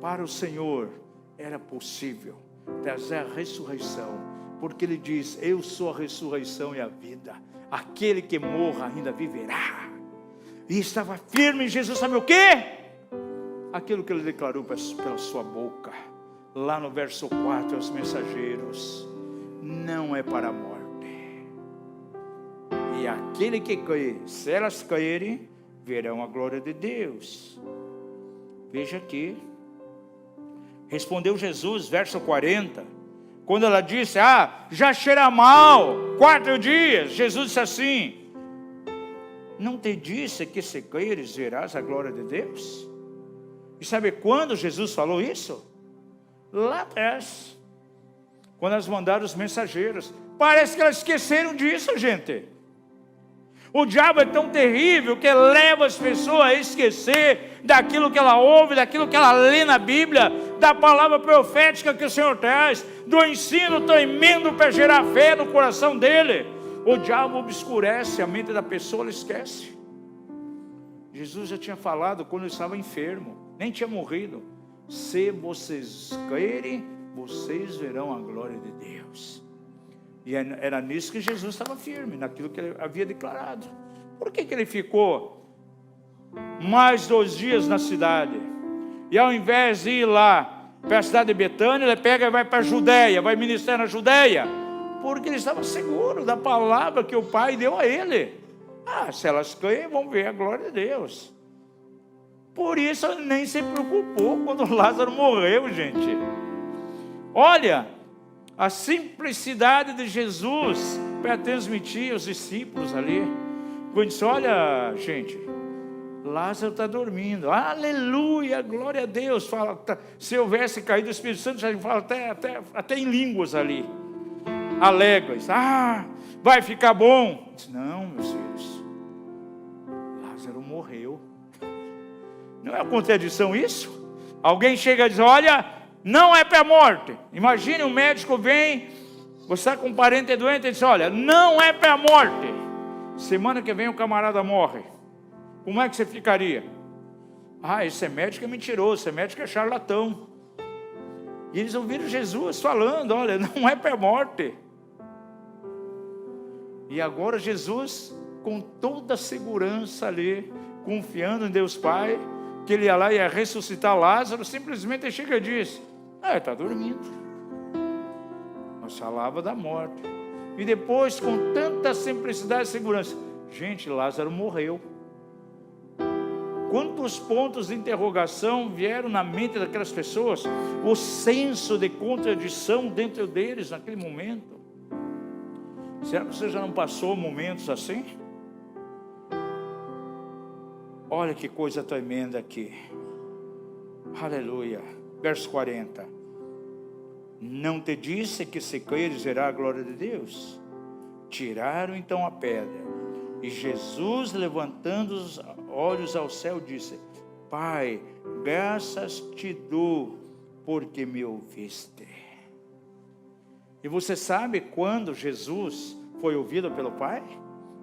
Para o Senhor era possível trazer a ressurreição, porque Ele diz: eu sou a ressurreição e a vida, aquele que morra ainda viverá. E estava firme em Jesus, sabe o quê? Aquilo que Ele declarou pela sua boca, lá no verso 4, aos mensageiros: não é para a morte. E aquele que crê, se elas crerem, verão a glória de Deus. Veja aqui, respondeu Jesus, verso 40, quando ela disse: já cheira mal, 4 dias, Jesus disse assim: não te disse que se creres verás a glória de Deus? E sabe quando Jesus falou isso? Lá atrás, quando elas mandaram os mensageiros. Parece que elas esqueceram disso, gente. O diabo é tão terrível que leva as pessoas a esquecer daquilo que ela ouve, daquilo que ela lê na Bíblia, da palavra profética que o Senhor traz, do ensino tremendo para gerar fé no coração dele. O diabo obscurece a mente da pessoa, ela esquece. Jesus já tinha falado quando ele estava enfermo, nem tinha morrido: se vocês crerem, vocês verão a glória de Deus. E era nisso que Jesus estava firme, naquilo que ele havia declarado. Por que ele ficou mais 2 dias na cidade? E ao invés de ir lá para a cidade de Betânia, ele pega e vai para a Judéia, vai ministrar na Judéia, porque ele estava seguro da palavra que o Pai deu a ele. Se elas creem, vão ver a glória de Deus. Por isso ele nem se preocupou quando Lázaro morreu, gente. Olha a simplicidade de Jesus para transmitir aos discípulos ali. Quando disse: olha, gente, Lázaro está dormindo. Aleluia, glória a Deus. Fala, se houvesse caído o Espírito Santo, já fala até em línguas ali, alegres. Vai ficar bom. Disse: não, meus filhos, Lázaro morreu. Não é uma contradição isso? Alguém chega e diz: olha, não é para a morte. Imagine, um médico vem, você está com um parente doente, e diz: olha, não é para a morte. Semana que vem o camarada morre. Como é que você ficaria? Esse médico é mentiroso, esse médico é charlatão. E eles ouviram Jesus falando: olha, não é para a morte. E agora Jesus, com toda a segurança ali, confiando em Deus Pai, que Ele ia lá e ia ressuscitar Lázaro, simplesmente chega e diz: está dormindo. Nós falava da morte. E depois, com tanta simplicidade e segurança: gente, Lázaro morreu. Quantos pontos de interrogação vieram na mente daquelas pessoas? O senso de contradição dentro deles naquele momento. Será que você já não passou momentos assim? Olha que coisa tremenda aqui. Aleluia. Verso 40. Não te disse que se creres verá a glória de Deus? Tiraram então a pedra. E Jesus, levantando os olhos ao céu, disse: Pai, graças te dou, porque me ouviste. E você sabe quando Jesus foi ouvido pelo Pai?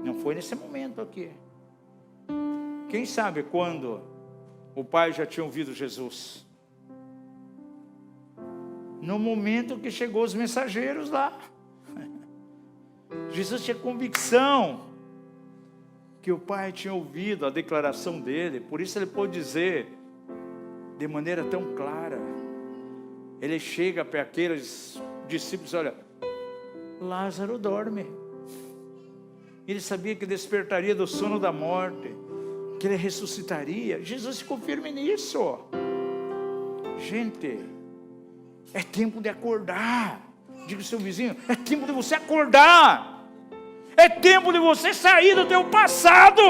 Não foi nesse momento aqui. Quem sabe quando o Pai já tinha ouvido Jesus? No momento que chegou os mensageiros lá. Jesus tinha convicção que o Pai tinha ouvido a declaração dele, por isso ele pôde dizer de maneira tão clara. Ele chega para aqueles discípulos: olha, Lázaro dorme. Ele sabia que despertaria do sono da morte, que ele ressuscitaria. Jesus se confirma nisso. Gente, é tempo de acordar. Diga ao seu vizinho: é tempo de você acordar. É tempo de você sair do teu passado.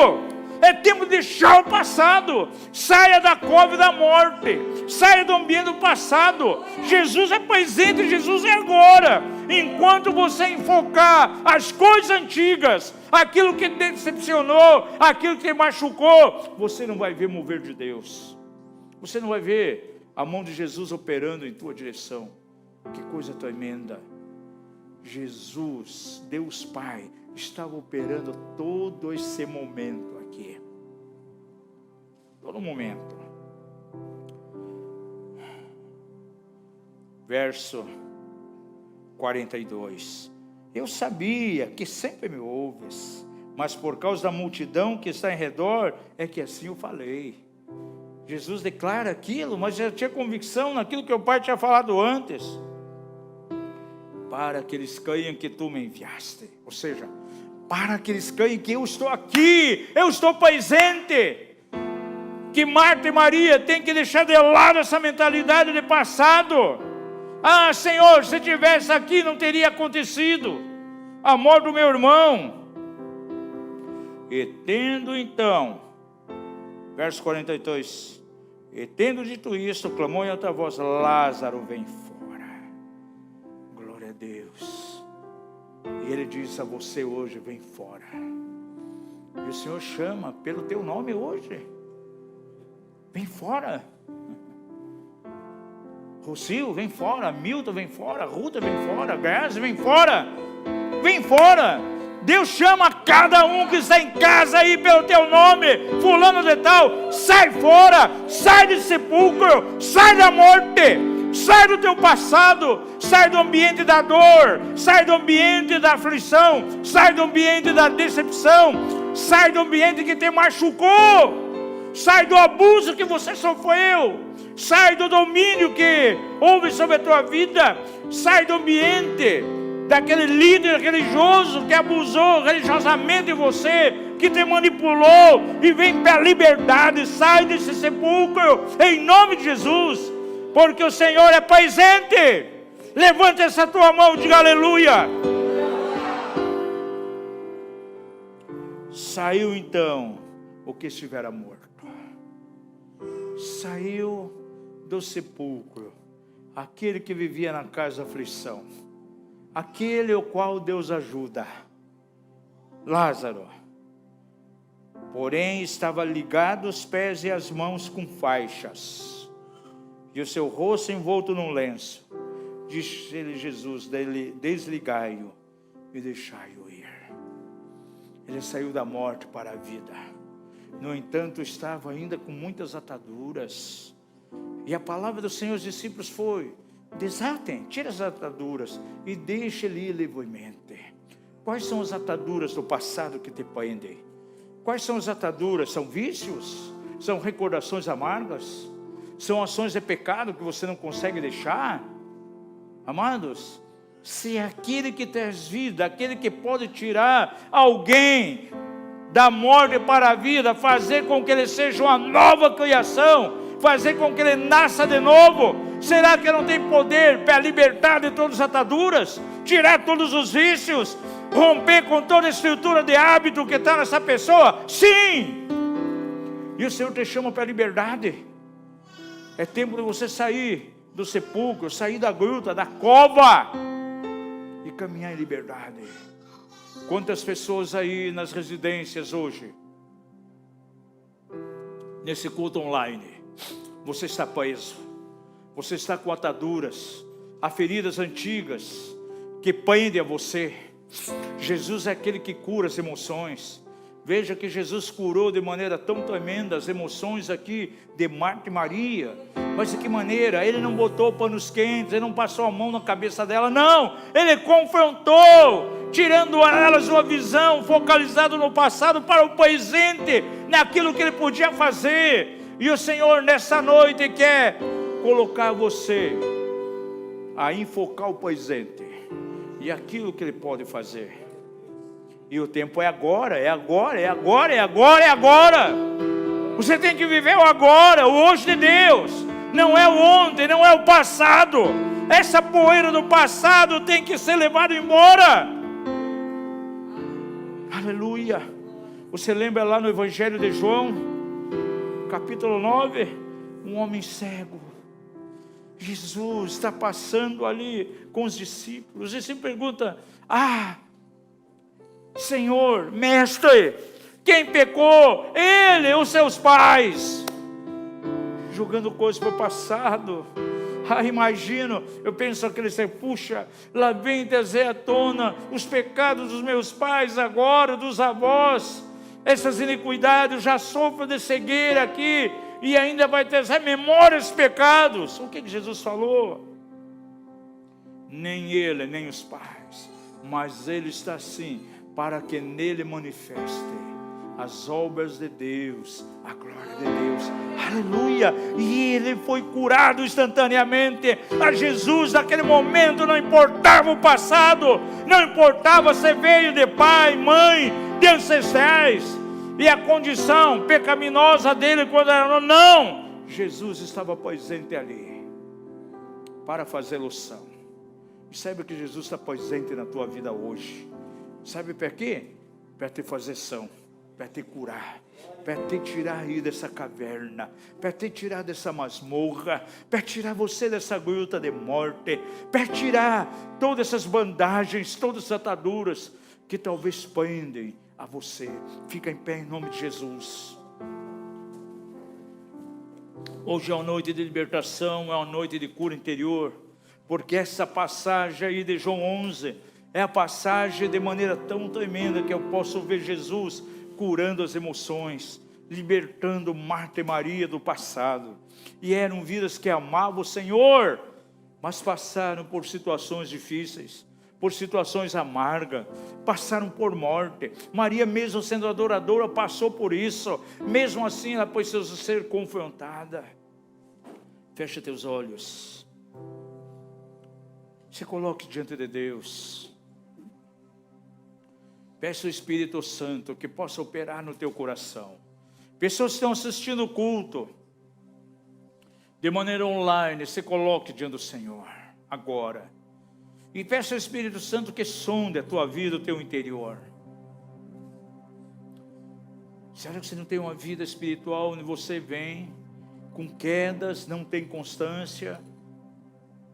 É tempo de deixar o passado. Saia da cova da morte. Saia do ambiente do passado. Jesus é presente, Jesus é agora. Enquanto você enfocar as coisas antigas, aquilo que te decepcionou, aquilo que te machucou, você não vai ver mover de Deus. Você não vai ver a mão de Jesus operando em tua direção. Que coisa tremenda. Jesus, Deus Pai, estava operando todo esse momento aqui. Todo momento. Verso 42. Eu sabia que sempre me ouves, mas por causa da multidão que está em redor, é que assim eu falei. Jesus declara aquilo, mas já tinha convicção naquilo que o Pai tinha falado antes. Para que eles creiam que tu me enviaste. Ou seja, para que eles creiam que eu estou aqui, eu estou presente. Que Marta e Maria têm que deixar de lado essa mentalidade de passado. Ah, Senhor, se tivesse aqui não teria acontecido a morte do meu irmão. E tendo então, verso 42, e tendo dito isto, clamou em alta voz: Lázaro, vem fora. Glória a Deus. E ele diz a você hoje: vem fora. E o Senhor chama pelo teu nome hoje. Vem fora. Rocio, vem fora. Milton, vem fora. Ruta, vem fora. Grazi, vem fora. Vem fora. Deus chama cada um que está em casa aí pelo teu nome. Fulano de tal, sai fora. Sai desse sepulcro. Sai da morte. Sai do teu passado. Sai do ambiente da dor. Sai do ambiente da aflição. Sai do ambiente da decepção. Sai do ambiente que te machucou. Sai do abuso que você sofreu. Sai do domínio que houve sobre a tua vida. Sai do ambiente daquele líder religioso que abusou religiosamente de você, que te manipulou, e vem para a liberdade. Sai desse sepulcro em nome de Jesus, porque o Senhor é presente. Levanta essa tua mão e diga aleluia. Saiu então o que estivera morto. Saiu do sepulcro aquele que vivia na casa da aflição, aquele ao qual Deus ajuda, Lázaro. Porém estava ligado os pés e as mãos com faixas, e o seu rosto envolto num lenço. Disse-lhe Jesus: desligai-o e deixai-o ir. Ele saiu da morte para a vida. No entanto, estava ainda com muitas ataduras. E a palavra do Senhor aos discípulos foi: desatem, tire as ataduras e deixe ele ir livremente. Quais são as ataduras do passado que te prendem? Quais são as ataduras? São vícios? São recordações amargas? São ações de pecado que você não consegue deixar? Amados, se é aquele que traz vida, aquele que pode tirar alguém da morte para a vida, fazer com que ele seja uma nova criação, fazer com que ele nasça de novo, será que não tem poder para libertar de todas as ataduras, tirar todos os vícios, romper com toda a estrutura de hábito que está nessa pessoa? Sim! E o Senhor te chama para a liberdade. É tempo de você sair do sepulcro, sair da gruta, da cova e caminhar em liberdade. Quantas pessoas aí nas residências hoje, nesse culto online, você está preso, você está com ataduras, há feridas antigas que prendem a você. Jesus é aquele que cura as emoções. Veja que Jesus curou de maneira tão tremenda as emoções aqui de Marta e Maria. Mas de que maneira? Ele não botou panos quentes, ele não passou a mão na cabeça dela, não. Ele confrontou, tirando a elas uma visão focalizada no passado para o presente, naquilo que ele podia fazer. E o Senhor nessa noite quer colocar você a enfocar o presente e aquilo que ele pode fazer. E o tempo é agora, é agora, é agora, é agora, é agora. Você tem que viver o agora, o hoje de Deus. Não é o ontem, não é o passado. Essa poeira do passado tem que ser levada embora. Aleluia. Você lembra lá no Evangelho de João, capítulo 9, um homem cego. Jesus está passando ali com os discípulos e se pergunta: Senhor, mestre, quem pecou? Ele ou seus pais? Jogando coisas para o passado. Imagino, eu penso aquele assim, puxa, lá vem trazer à tona os pecados dos meus pais agora, dos avós, essas iniquidades, já sofro de cegueira aqui, e ainda vai trazer memória dos pecados. O que Jesus falou? Nem ele, nem os pais, mas ele está assim, para que nele manifeste as obras de Deus, a glória de Deus, aleluia. E ele foi curado instantaneamente. A Jesus naquele momento não importava o passado, não importava se veio de pai, mãe, de ancestrais, e a condição pecaminosa dele quando era, não, Jesus estava presente ali, para fazer loção. E saiba que Jesus está presente na tua vida hoje. Sabe para quê? Para te fazer são, para te curar, para te tirar aí dessa caverna, para te tirar dessa masmorra, para tirar você dessa gruta de morte, para tirar todas essas bandagens, todas essas ataduras que talvez prendem a você. Fica em pé em nome de Jesus. Hoje é uma noite de libertação, é uma noite de cura interior, porque essa passagem aí de João 11 é a passagem de maneira tão tremenda que eu posso ver Jesus curando as emoções, libertando Marta e Maria do passado. E eram vidas que amavam o Senhor, mas passaram por situações difíceis, por situações amargas, passaram por morte. Maria, mesmo sendo adoradora, passou por isso. Mesmo assim, ela precisou ser confrontada. Fecha teus olhos. Se coloque diante de Deus. Peça o Espírito Santo que possa operar no teu coração. Pessoas que estão assistindo o culto de maneira online, se coloque diante do Senhor agora. E peça ao Espírito Santo que sonde a tua vida, o teu interior. Será que você não tem uma vida espiritual onde você vem com quedas, não tem constância?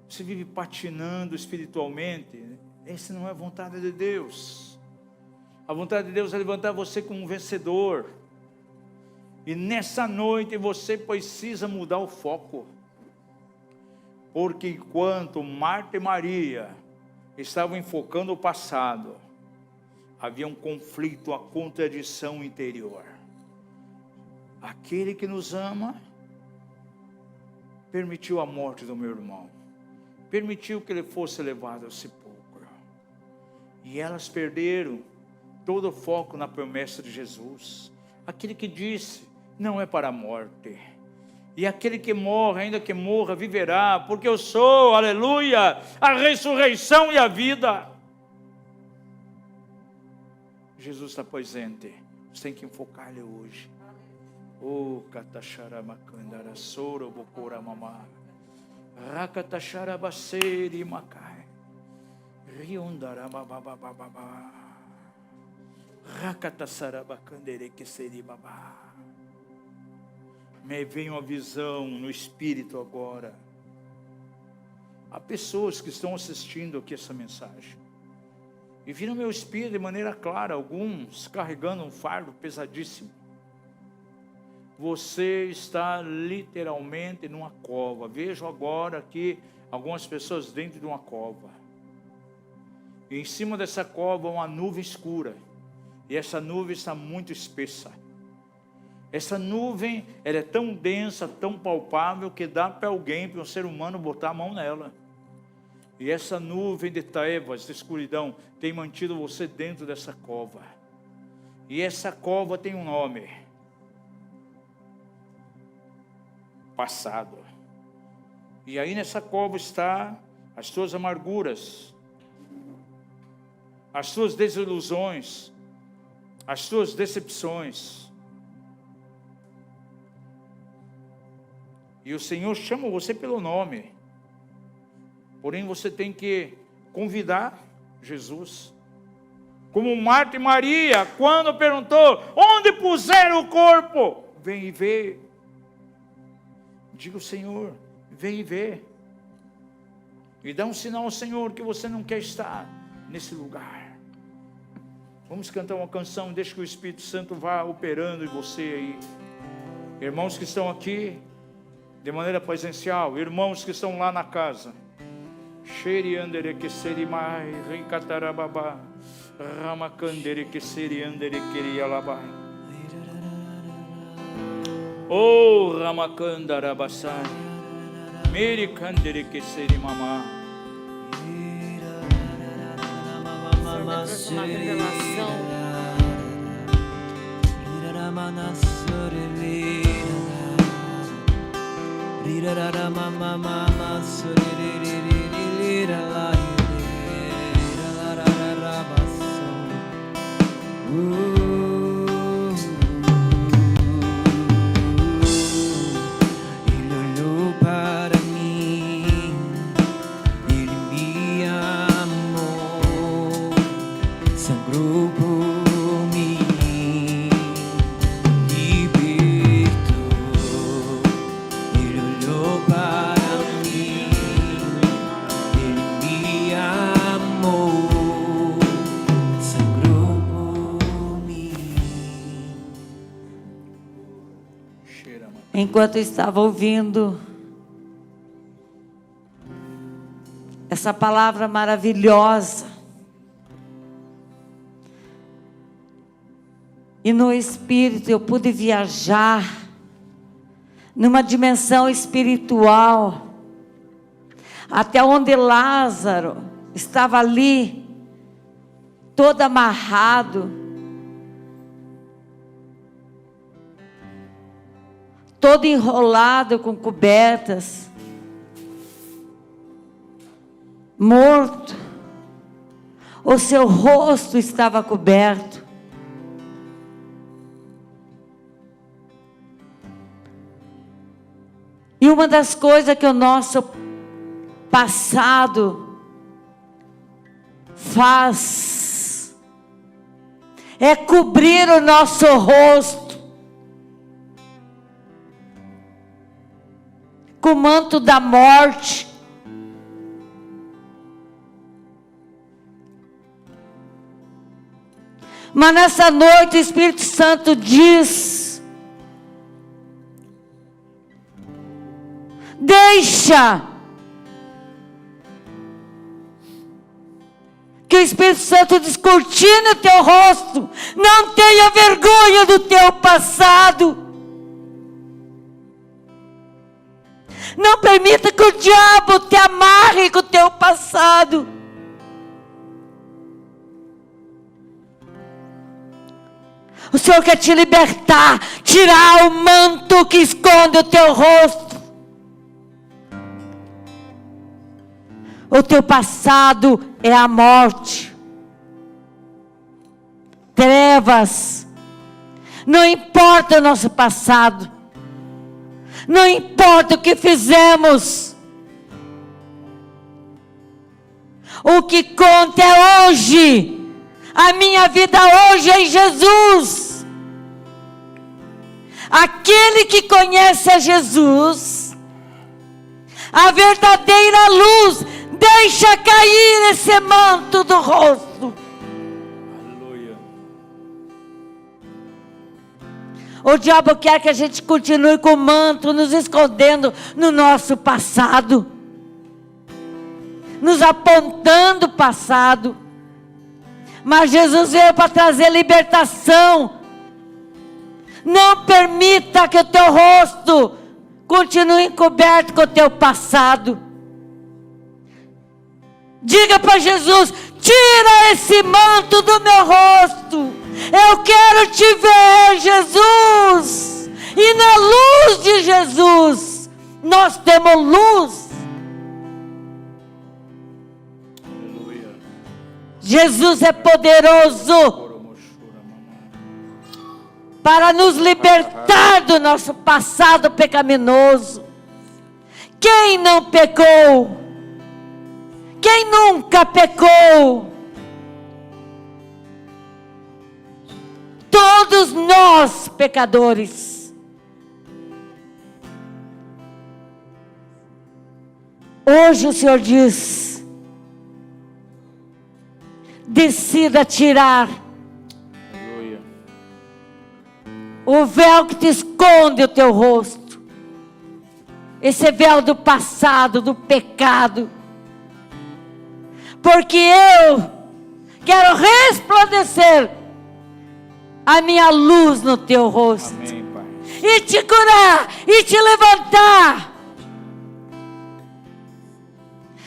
Você vive patinando espiritualmente? Essa não é a vontade de Deus. A vontade de Deus é levantar você como um vencedor. E nessa noite você precisa mudar o foco. Porque enquanto Marta e Maria estavam enfocando o passado, havia um conflito, uma contradição interior. Aquele que nos ama permitiu a morte do meu irmão, permitiu que ele fosse levado ao sepulcro, e elas perderam todo o foco na promessa de Jesus. Aquele que disse, não é para a morte, e aquele que morre, ainda que morra, viverá, porque eu sou, aleluia, a ressurreição e a vida. Jesus está presente, você tem que enfocar Ele hoje. Oh, katacharamakandará soro bokora mamá, rakatacharabaceri macai, riundará bababababá, rakatassarabacandere que seri babá. Me vem uma visão no Espírito agora. Há pessoas que estão assistindo aqui essa mensagem. E vi no meu espírito de maneira clara, alguns carregando um fardo pesadíssimo. Você está literalmente numa cova. Vejo agora aqui algumas pessoas dentro de uma cova. E em cima dessa cova uma nuvem escura. E essa nuvem está muito espessa. Essa nuvem, ela é tão densa, tão palpável, que dá para alguém, para um ser humano, botar a mão nela. E essa nuvem de trevas, de escuridão, tem mantido você dentro dessa cova. E essa cova tem um nome: passado. E aí nessa cova está as suas amarguras, as suas desilusões, as suas decepções. E o Senhor chama você pelo nome. Porém você tem que convidar Jesus. Como Marta e Maria, quando perguntou: onde puseram o corpo? Vem e vê. Diga ao Senhor: vem e vê. E dá um sinal ao Senhor que você não quer estar nesse lugar. Vamos cantar uma canção, deixa que o Espírito Santo vá operando em você aí. Irmãos que estão aqui de maneira presencial, irmãos que estão lá na casa. Xeriandere que serimai, ricatarababá, ramacandere que seriandere querialabai. Oh, ramacandarabassai, mericandere que serimamá. Uma revelação. Ele olhou para mim, ele me amou, sangrou por mim, libertou. Ele olhou para mim, ele me amou, sangrou por mim. Enquanto eu estava ouvindo essa palavra maravilhosa, e no Espírito eu pude viajar numa dimensão espiritual, até onde Lázaro estava ali, todo amarrado, todo enrolado com cobertas, morto, o seu rosto estava coberto. E uma das coisas que o nosso passado faz é cobrir o nosso rosto com o manto da morte. Mas nessa noite o Espírito Santo diz: deixa que o Espírito Santo descortine o teu rosto. Não tenha vergonha do teu passado. Não permita que o diabo te amarre com o teu passado. O Senhor quer te libertar, tirar o manto que esconde o teu rosto. O teu passado é a morte, trevas. Não importa o nosso passado, não importa o que fizemos, o que conta é hoje. A minha vida hoje é em Jesus. Aquele que conhece a Jesus, a verdadeira luz, deixa cair esse manto do rosto. O diabo quer que a gente continue com o manto, nos escondendo no nosso passado, nos apontando o passado. Mas Jesus veio para trazer libertação. Não permita que o teu rosto continue encoberto com o teu passado. Diga para Jesus: tira esse manto do meu rosto. Eu quero te ver, Jesus. E na luz de Jesus, nós temos luz. Aleluia. Jesus é poderoso para nos libertar do nosso passado pecaminoso. Quem não pecou? Quem nunca pecou? Todos nós pecadores. Hoje o Senhor diz: decida tirar Aleluia. o véu que te esconde o teu rosto, esse véu do passado, do pecado, porque eu quero resplandecer a minha luz no teu rosto. Amém, Pai. E te curar, e te levantar,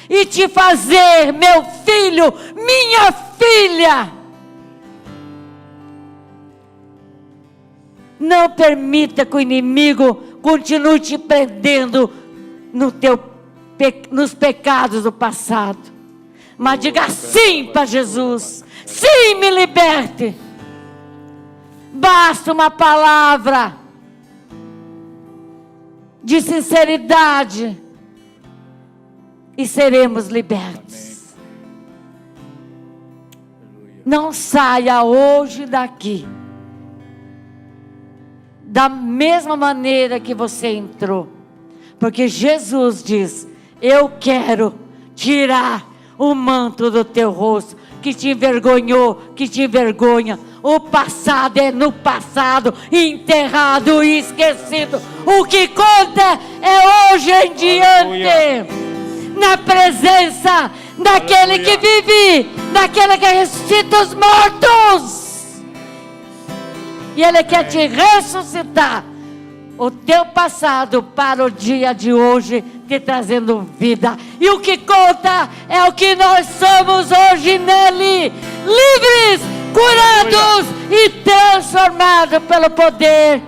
e te fazer, meu filho, minha filha. Não permita que o inimigo continue te prendendo nos pecados do passado. Mas diga sim para Jesus. Sim, me liberte. Basta uma palavra de sinceridade e seremos libertos. Aleluia. Não saia hoje daqui da mesma maneira que você entrou, porque Jesus diz: eu quero tirar o manto do teu rosto que te envergonhou, que te envergonha. O passado é no passado, enterrado e esquecido. O que conta é hoje em diante, na presença daquele que vive, daquele que ressuscita os mortos. E Ele quer te ressuscitar o teu passado para o dia de hoje, te trazendo vida. E o que conta é o que nós somos hoje nele, livres, curados e transformados pelo poder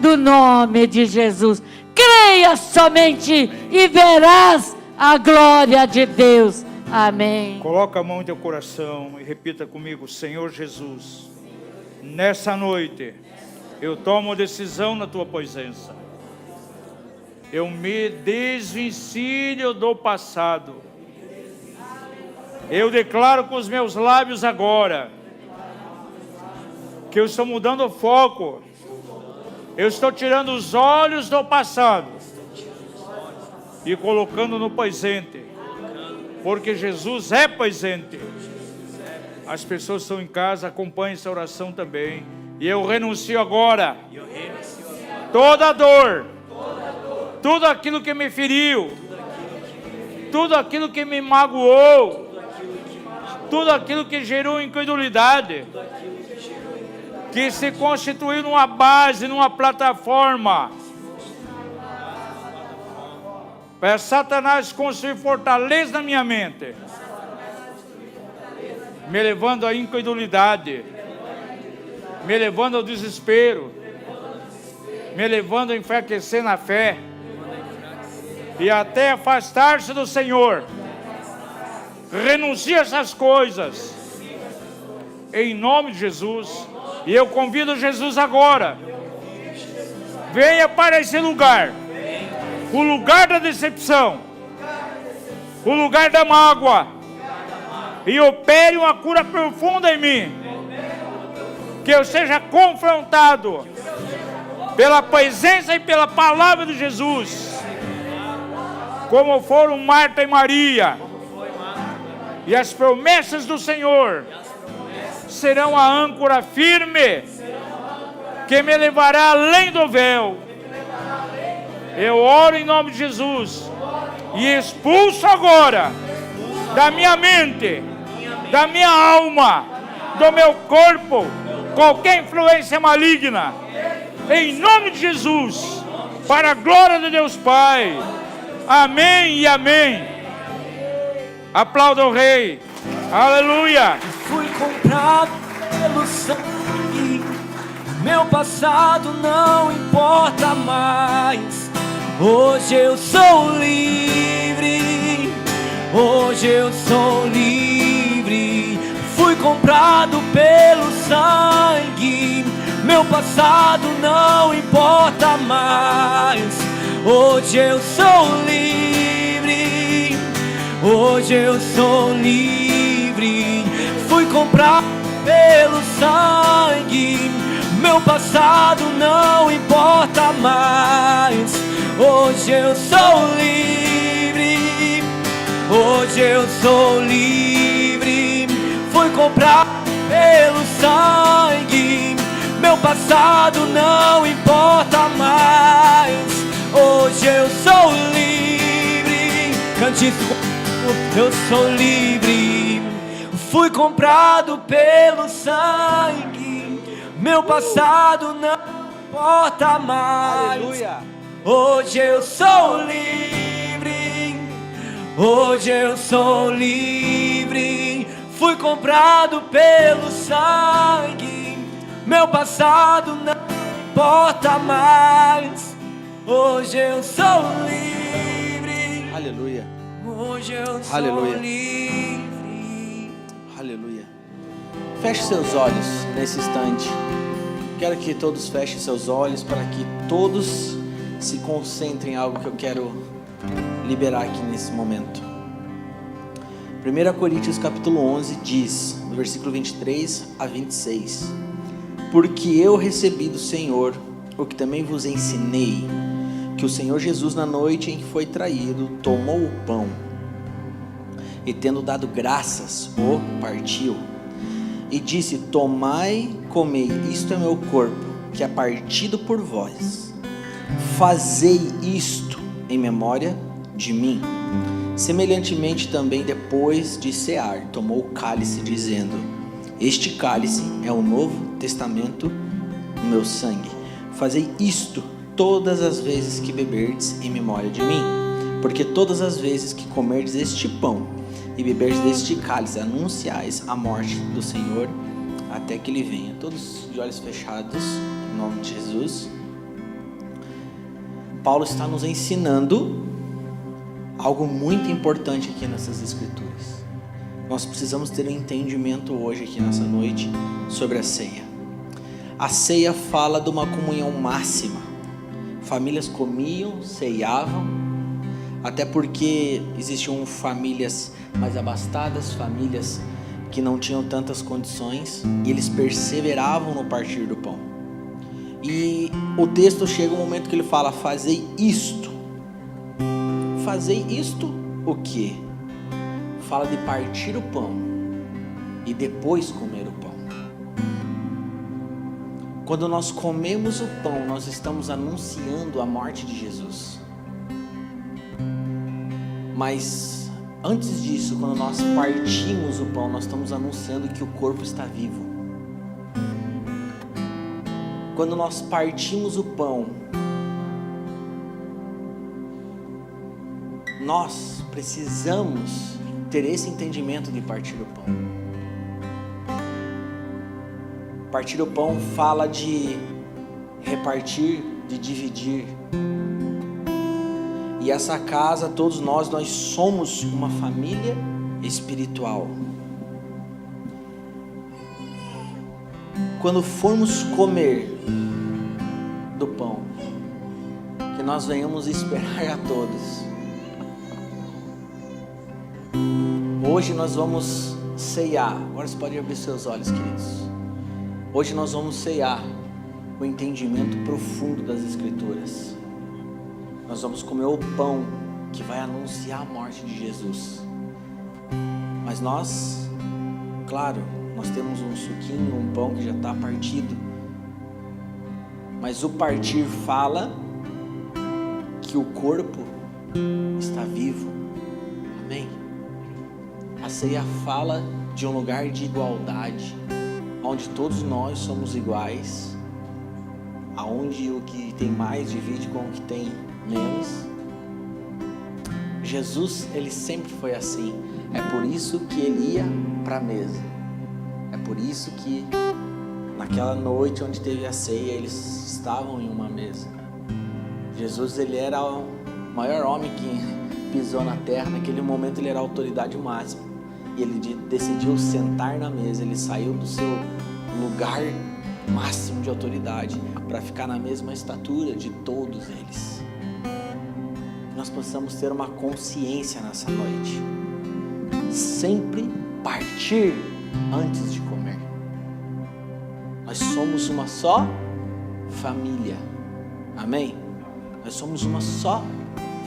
do nome de Jesus. Creia somente e verás a glória de Deus. Amém. Coloca a mão em teu coração e repita comigo: Senhor Jesus, nessa noite eu tomo decisão na tua presença. Eu me desvencilho do passado. Eu declaro com os meus lábios agora que eu estou mudando o foco. Eu estou tirando os olhos do passado e colocando no presente, porque Jesus é presente. As pessoas que estão em casa, acompanhem essa oração também. E eu renuncio agora toda dor, tudo aquilo que me feriu, tudo aquilo que me magoou, tudo aquilo que gerou incredulidade, que se constituiu numa base, numa plataforma para Satanás construir fortaleza na minha mente, me levando à incredulidade, me levando ao desespero, me levando a enfraquecer na fé e até afastar-se do Senhor. Renuncie a essas coisas em nome de Jesus. E eu convido Jesus agora: venha para esse lugar, o lugar da decepção, o lugar da mágoa, e opere uma cura profunda em mim, que eu seja confrontado pela presença e pela palavra de Jesus, como foram Marta e Maria. E as promessas do Senhor serão a âncora firme que me levará além do véu. Eu oro em nome de Jesus e expulso agora da minha mente, da minha alma, do meu corpo, qualquer influência maligna, em nome de Jesus, para a glória de Deus Pai. Amém e amém. Aplauda o Rei. Aleluia. Fui comprado pelo sangue, meu passado não importa mais. Hoje eu sou livre, hoje eu sou livre. Fui comprado pelo sangue, meu passado não importa mais. Hoje eu sou livre, hoje eu sou livre. Fui comprado pelo sangue, meu passado não importa mais. Hoje eu sou livre, hoje eu sou livre. Fui comprado pelo sangue, meu passado não importa mais. Hoje eu sou livre. Cante isso comigo. Eu sou livre. Fui comprado pelo sangue, meu passado não importa mais. Aleluia. Hoje eu sou livre, hoje eu sou livre. Fui comprado pelo sangue, meu passado não importa mais. Hoje eu sou livre, Aleluia. hoje eu sou Aleluia. livre. Aleluia. Feche seus olhos nesse instante. Quero que todos fechem seus olhos para que todos se concentrem em algo que eu quero liberar aqui nesse momento. 1 Coríntios capítulo 11 diz, no versículo 23 a 26: Porque eu recebi do Senhor o que também vos ensinei, que o Senhor Jesus, na noite em que foi traído, tomou o pão e, tendo dado graças, o partiu e disse: Tomai, comei, isto é meu corpo, que é partido por vós. Fazei isto em memória de mim. Semelhantemente também, depois de cear, tomou o cálice, dizendo: Este cálice é o novo testamento no meu sangue. Fazei isto todas as vezes que beberdes em memória de mim. Porque todas as vezes que comerdes este pão e beberdes deste cálice, anunciais a morte do Senhor até que Ele venha. Todos de olhos fechados, em nome de Jesus. Paulo está nos ensinando algo muito importante aqui nessas escrituras. Nós precisamos ter um entendimento hoje aqui nessa noite sobre a ceia. A ceia fala de uma comunhão máxima. Famílias comiam, ceiavam, até porque existiam famílias mais abastadas, famílias que não tinham tantas condições, e eles perseveravam no partir do pão. E o texto chega um momento que ele fala: fazei isto. Fazei isto o quê? Fala de partir o pão e depois comer o pão. Quando nós comemos o pão, nós estamos anunciando a morte de Jesus. Mas antes disso, quando nós partimos o pão, nós estamos anunciando que o corpo está vivo. Quando nós partimos o pão, nós precisamos ter esse entendimento de partir o pão. Partir o pão fala de repartir, de dividir. E essa casa, todos nós somos uma família espiritual. Quando formos comer do pão, que nós venhamos esperar a todos. Hoje nós vamos ceiar. Agora você pode abrir seus olhos, queridos. Hoje nós vamos ceiar o entendimento profundo das Escrituras. Nós vamos comer o pão que vai anunciar a morte de Jesus. Mas nós, claro, nós temos um suquinho, um pão que já está partido. Mas o partir fala que o corpo está vivo. Amém? A ceia fala de um lugar de igualdade, onde todos nós somos iguais, aonde o que tem mais divide com o que tem menos. Jesus, ele sempre foi assim. É por isso que ele ia para a mesa. É por isso que naquela noite onde teve a ceia, eles estavam em uma mesa. Jesus, ele era o maior homem que pisou na terra. Naquele momento ele era a autoridade máxima. E ele decidiu sentar na mesa. Ele saiu do seu lugar máximo de autoridade para ficar na mesma estatura de todos eles. Que nós possamos ter uma consciência nessa noite. Sempre partir antes de comer. Nós somos uma só família. Amém? Nós somos uma só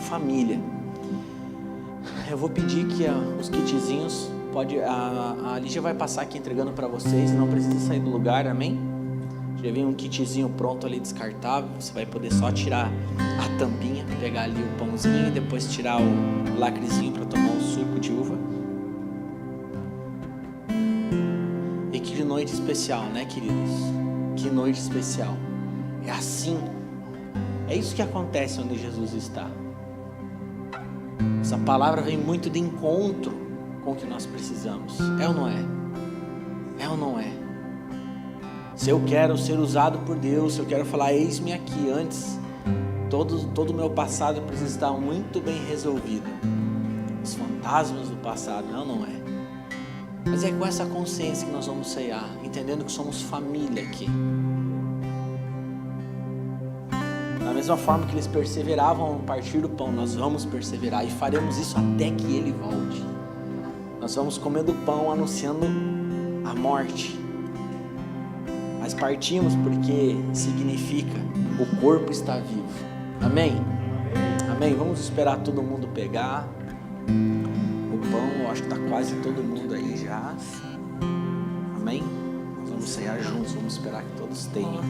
família. Eu vou pedir que os kitzinhos, a Lígia vai passar aqui entregando para vocês. Não precisa sair do lugar, amém? Já vem um kitzinho pronto ali, descartável. Você vai poder só tirar a tampinha, pegar ali o pãozinho e depois tirar o lacrezinho para tomar o suco de uva. E que noite especial, né, queridos? Que noite especial. É assim. É isso que acontece onde Jesus está. Essa palavra vem muito de encontro com o que nós precisamos. É ou não é? É ou não é? Se eu quero ser usado por Deus, se eu quero falar, eis-me aqui, antes, todo o meu passado precisa estar muito bem resolvido. Os fantasmas do passado, não, não é? Mas é com essa consciência que nós vamos ceiar, entendendo que somos família aqui. Da mesma forma que eles perseveravam no partir do pão, nós vamos perseverar e faremos isso até que Ele volte. Nós vamos comer do pão anunciando a morte. Mas partimos porque significa o corpo está vivo. Amém? Amém? Vamos esperar todo mundo pegar o pão. Eu acho que está quase todo mundo aí já. Amém? Nós vamos ceiar juntos, vamos esperar que todos tenham.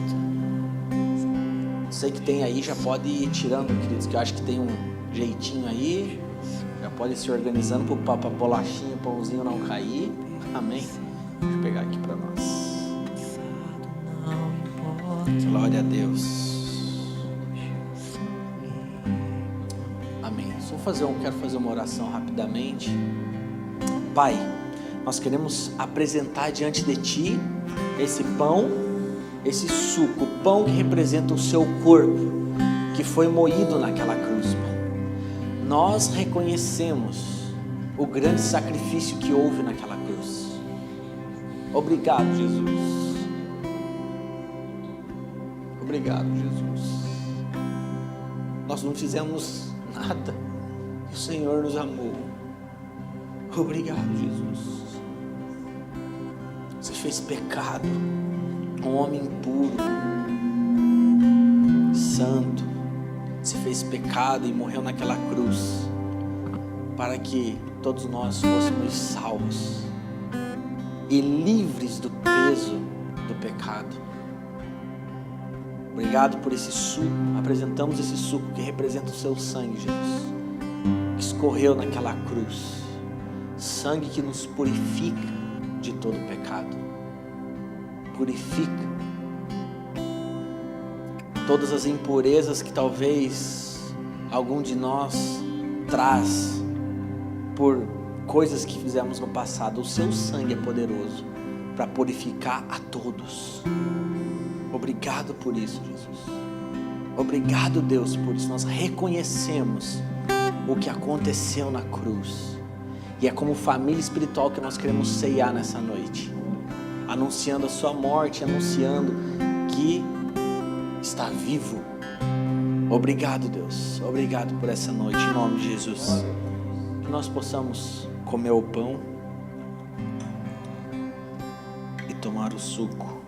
Você que tem aí já pode ir tirando, queridos, que eu acho que tem um jeitinho aí. Já pode ir se organizando para a bolachinha, o pãozinho não cair. Amém? Deixa eu pegar aqui para nós. Glória a Deus. Amém. Quero fazer uma oração rapidamente. Pai, nós queremos apresentar diante de Ti esse pão, esse suco, o pão que representa o Seu corpo, que foi moído naquela cruz, Pai. Nós reconhecemos o grande sacrifício que houve naquela cruz. Obrigado, Jesus. Obrigado, Jesus. Nós não fizemos nada e o Senhor nos amou. Obrigado, Jesus. Você fez pecado, um homem impuro, santo. Você fez pecado e morreu naquela cruz para que todos nós fôssemos salvos e livres do peso do pecado. Obrigado por esse suco. Apresentamos esse suco que representa o Seu sangue, Jesus, que escorreu naquela cruz. Sangue que nos purifica de todo pecado. Purifica todas as impurezas que talvez algum de nós traz por coisas que fizemos no passado. O Seu sangue é poderoso para purificar a todos. Obrigado por isso, Jesus. Obrigado, Deus, por isso. Nós reconhecemos o que aconteceu na cruz. E é como família espiritual que nós queremos ceiar nessa noite, anunciando a Sua morte, anunciando que está vivo. Obrigado, Deus. Obrigado por essa noite, em nome de Jesus. Que nós possamos comer o pão e tomar o suco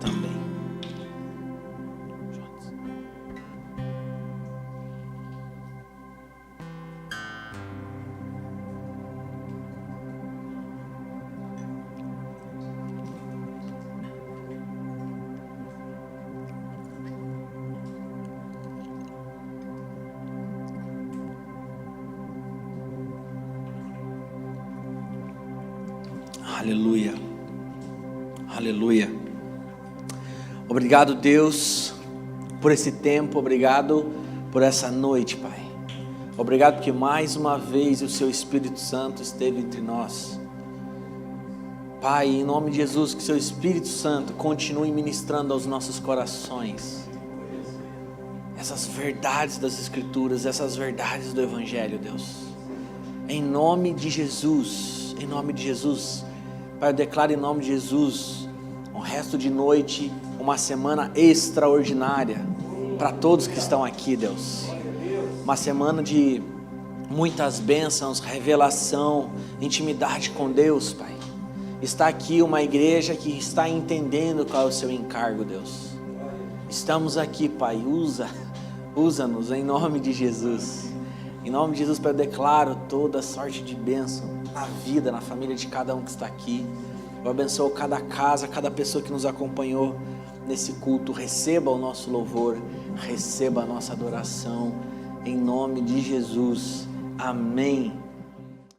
também. Aleluia. Aleluia. Obrigado, Deus, por esse tempo. Obrigado por essa noite, Pai. Obrigado porque mais uma vez o Seu Espírito Santo esteve entre nós. Pai, em nome de Jesus, que Seu Espírito Santo continue ministrando aos nossos corações essas verdades das Escrituras, essas verdades do Evangelho, Deus. Em nome de Jesus, Pai, eu declaro em nome de Jesus, um resto de noite, uma semana extraordinária para todos que estão aqui, Deus. Uma semana de muitas bênçãos, revelação, intimidade com Deus, Pai. Está aqui uma igreja que está entendendo qual é o seu encargo, Deus. Estamos aqui, Pai, usa-nos em nome de Jesus. Em nome de Jesus, Pai, eu declaro toda sorte de bênção na vida, na família de cada um que está aqui. Eu abençoo cada casa, cada pessoa que nos acompanhou nesse culto. Receba o nosso louvor, receba a nossa adoração. Em nome de Jesus. Amém.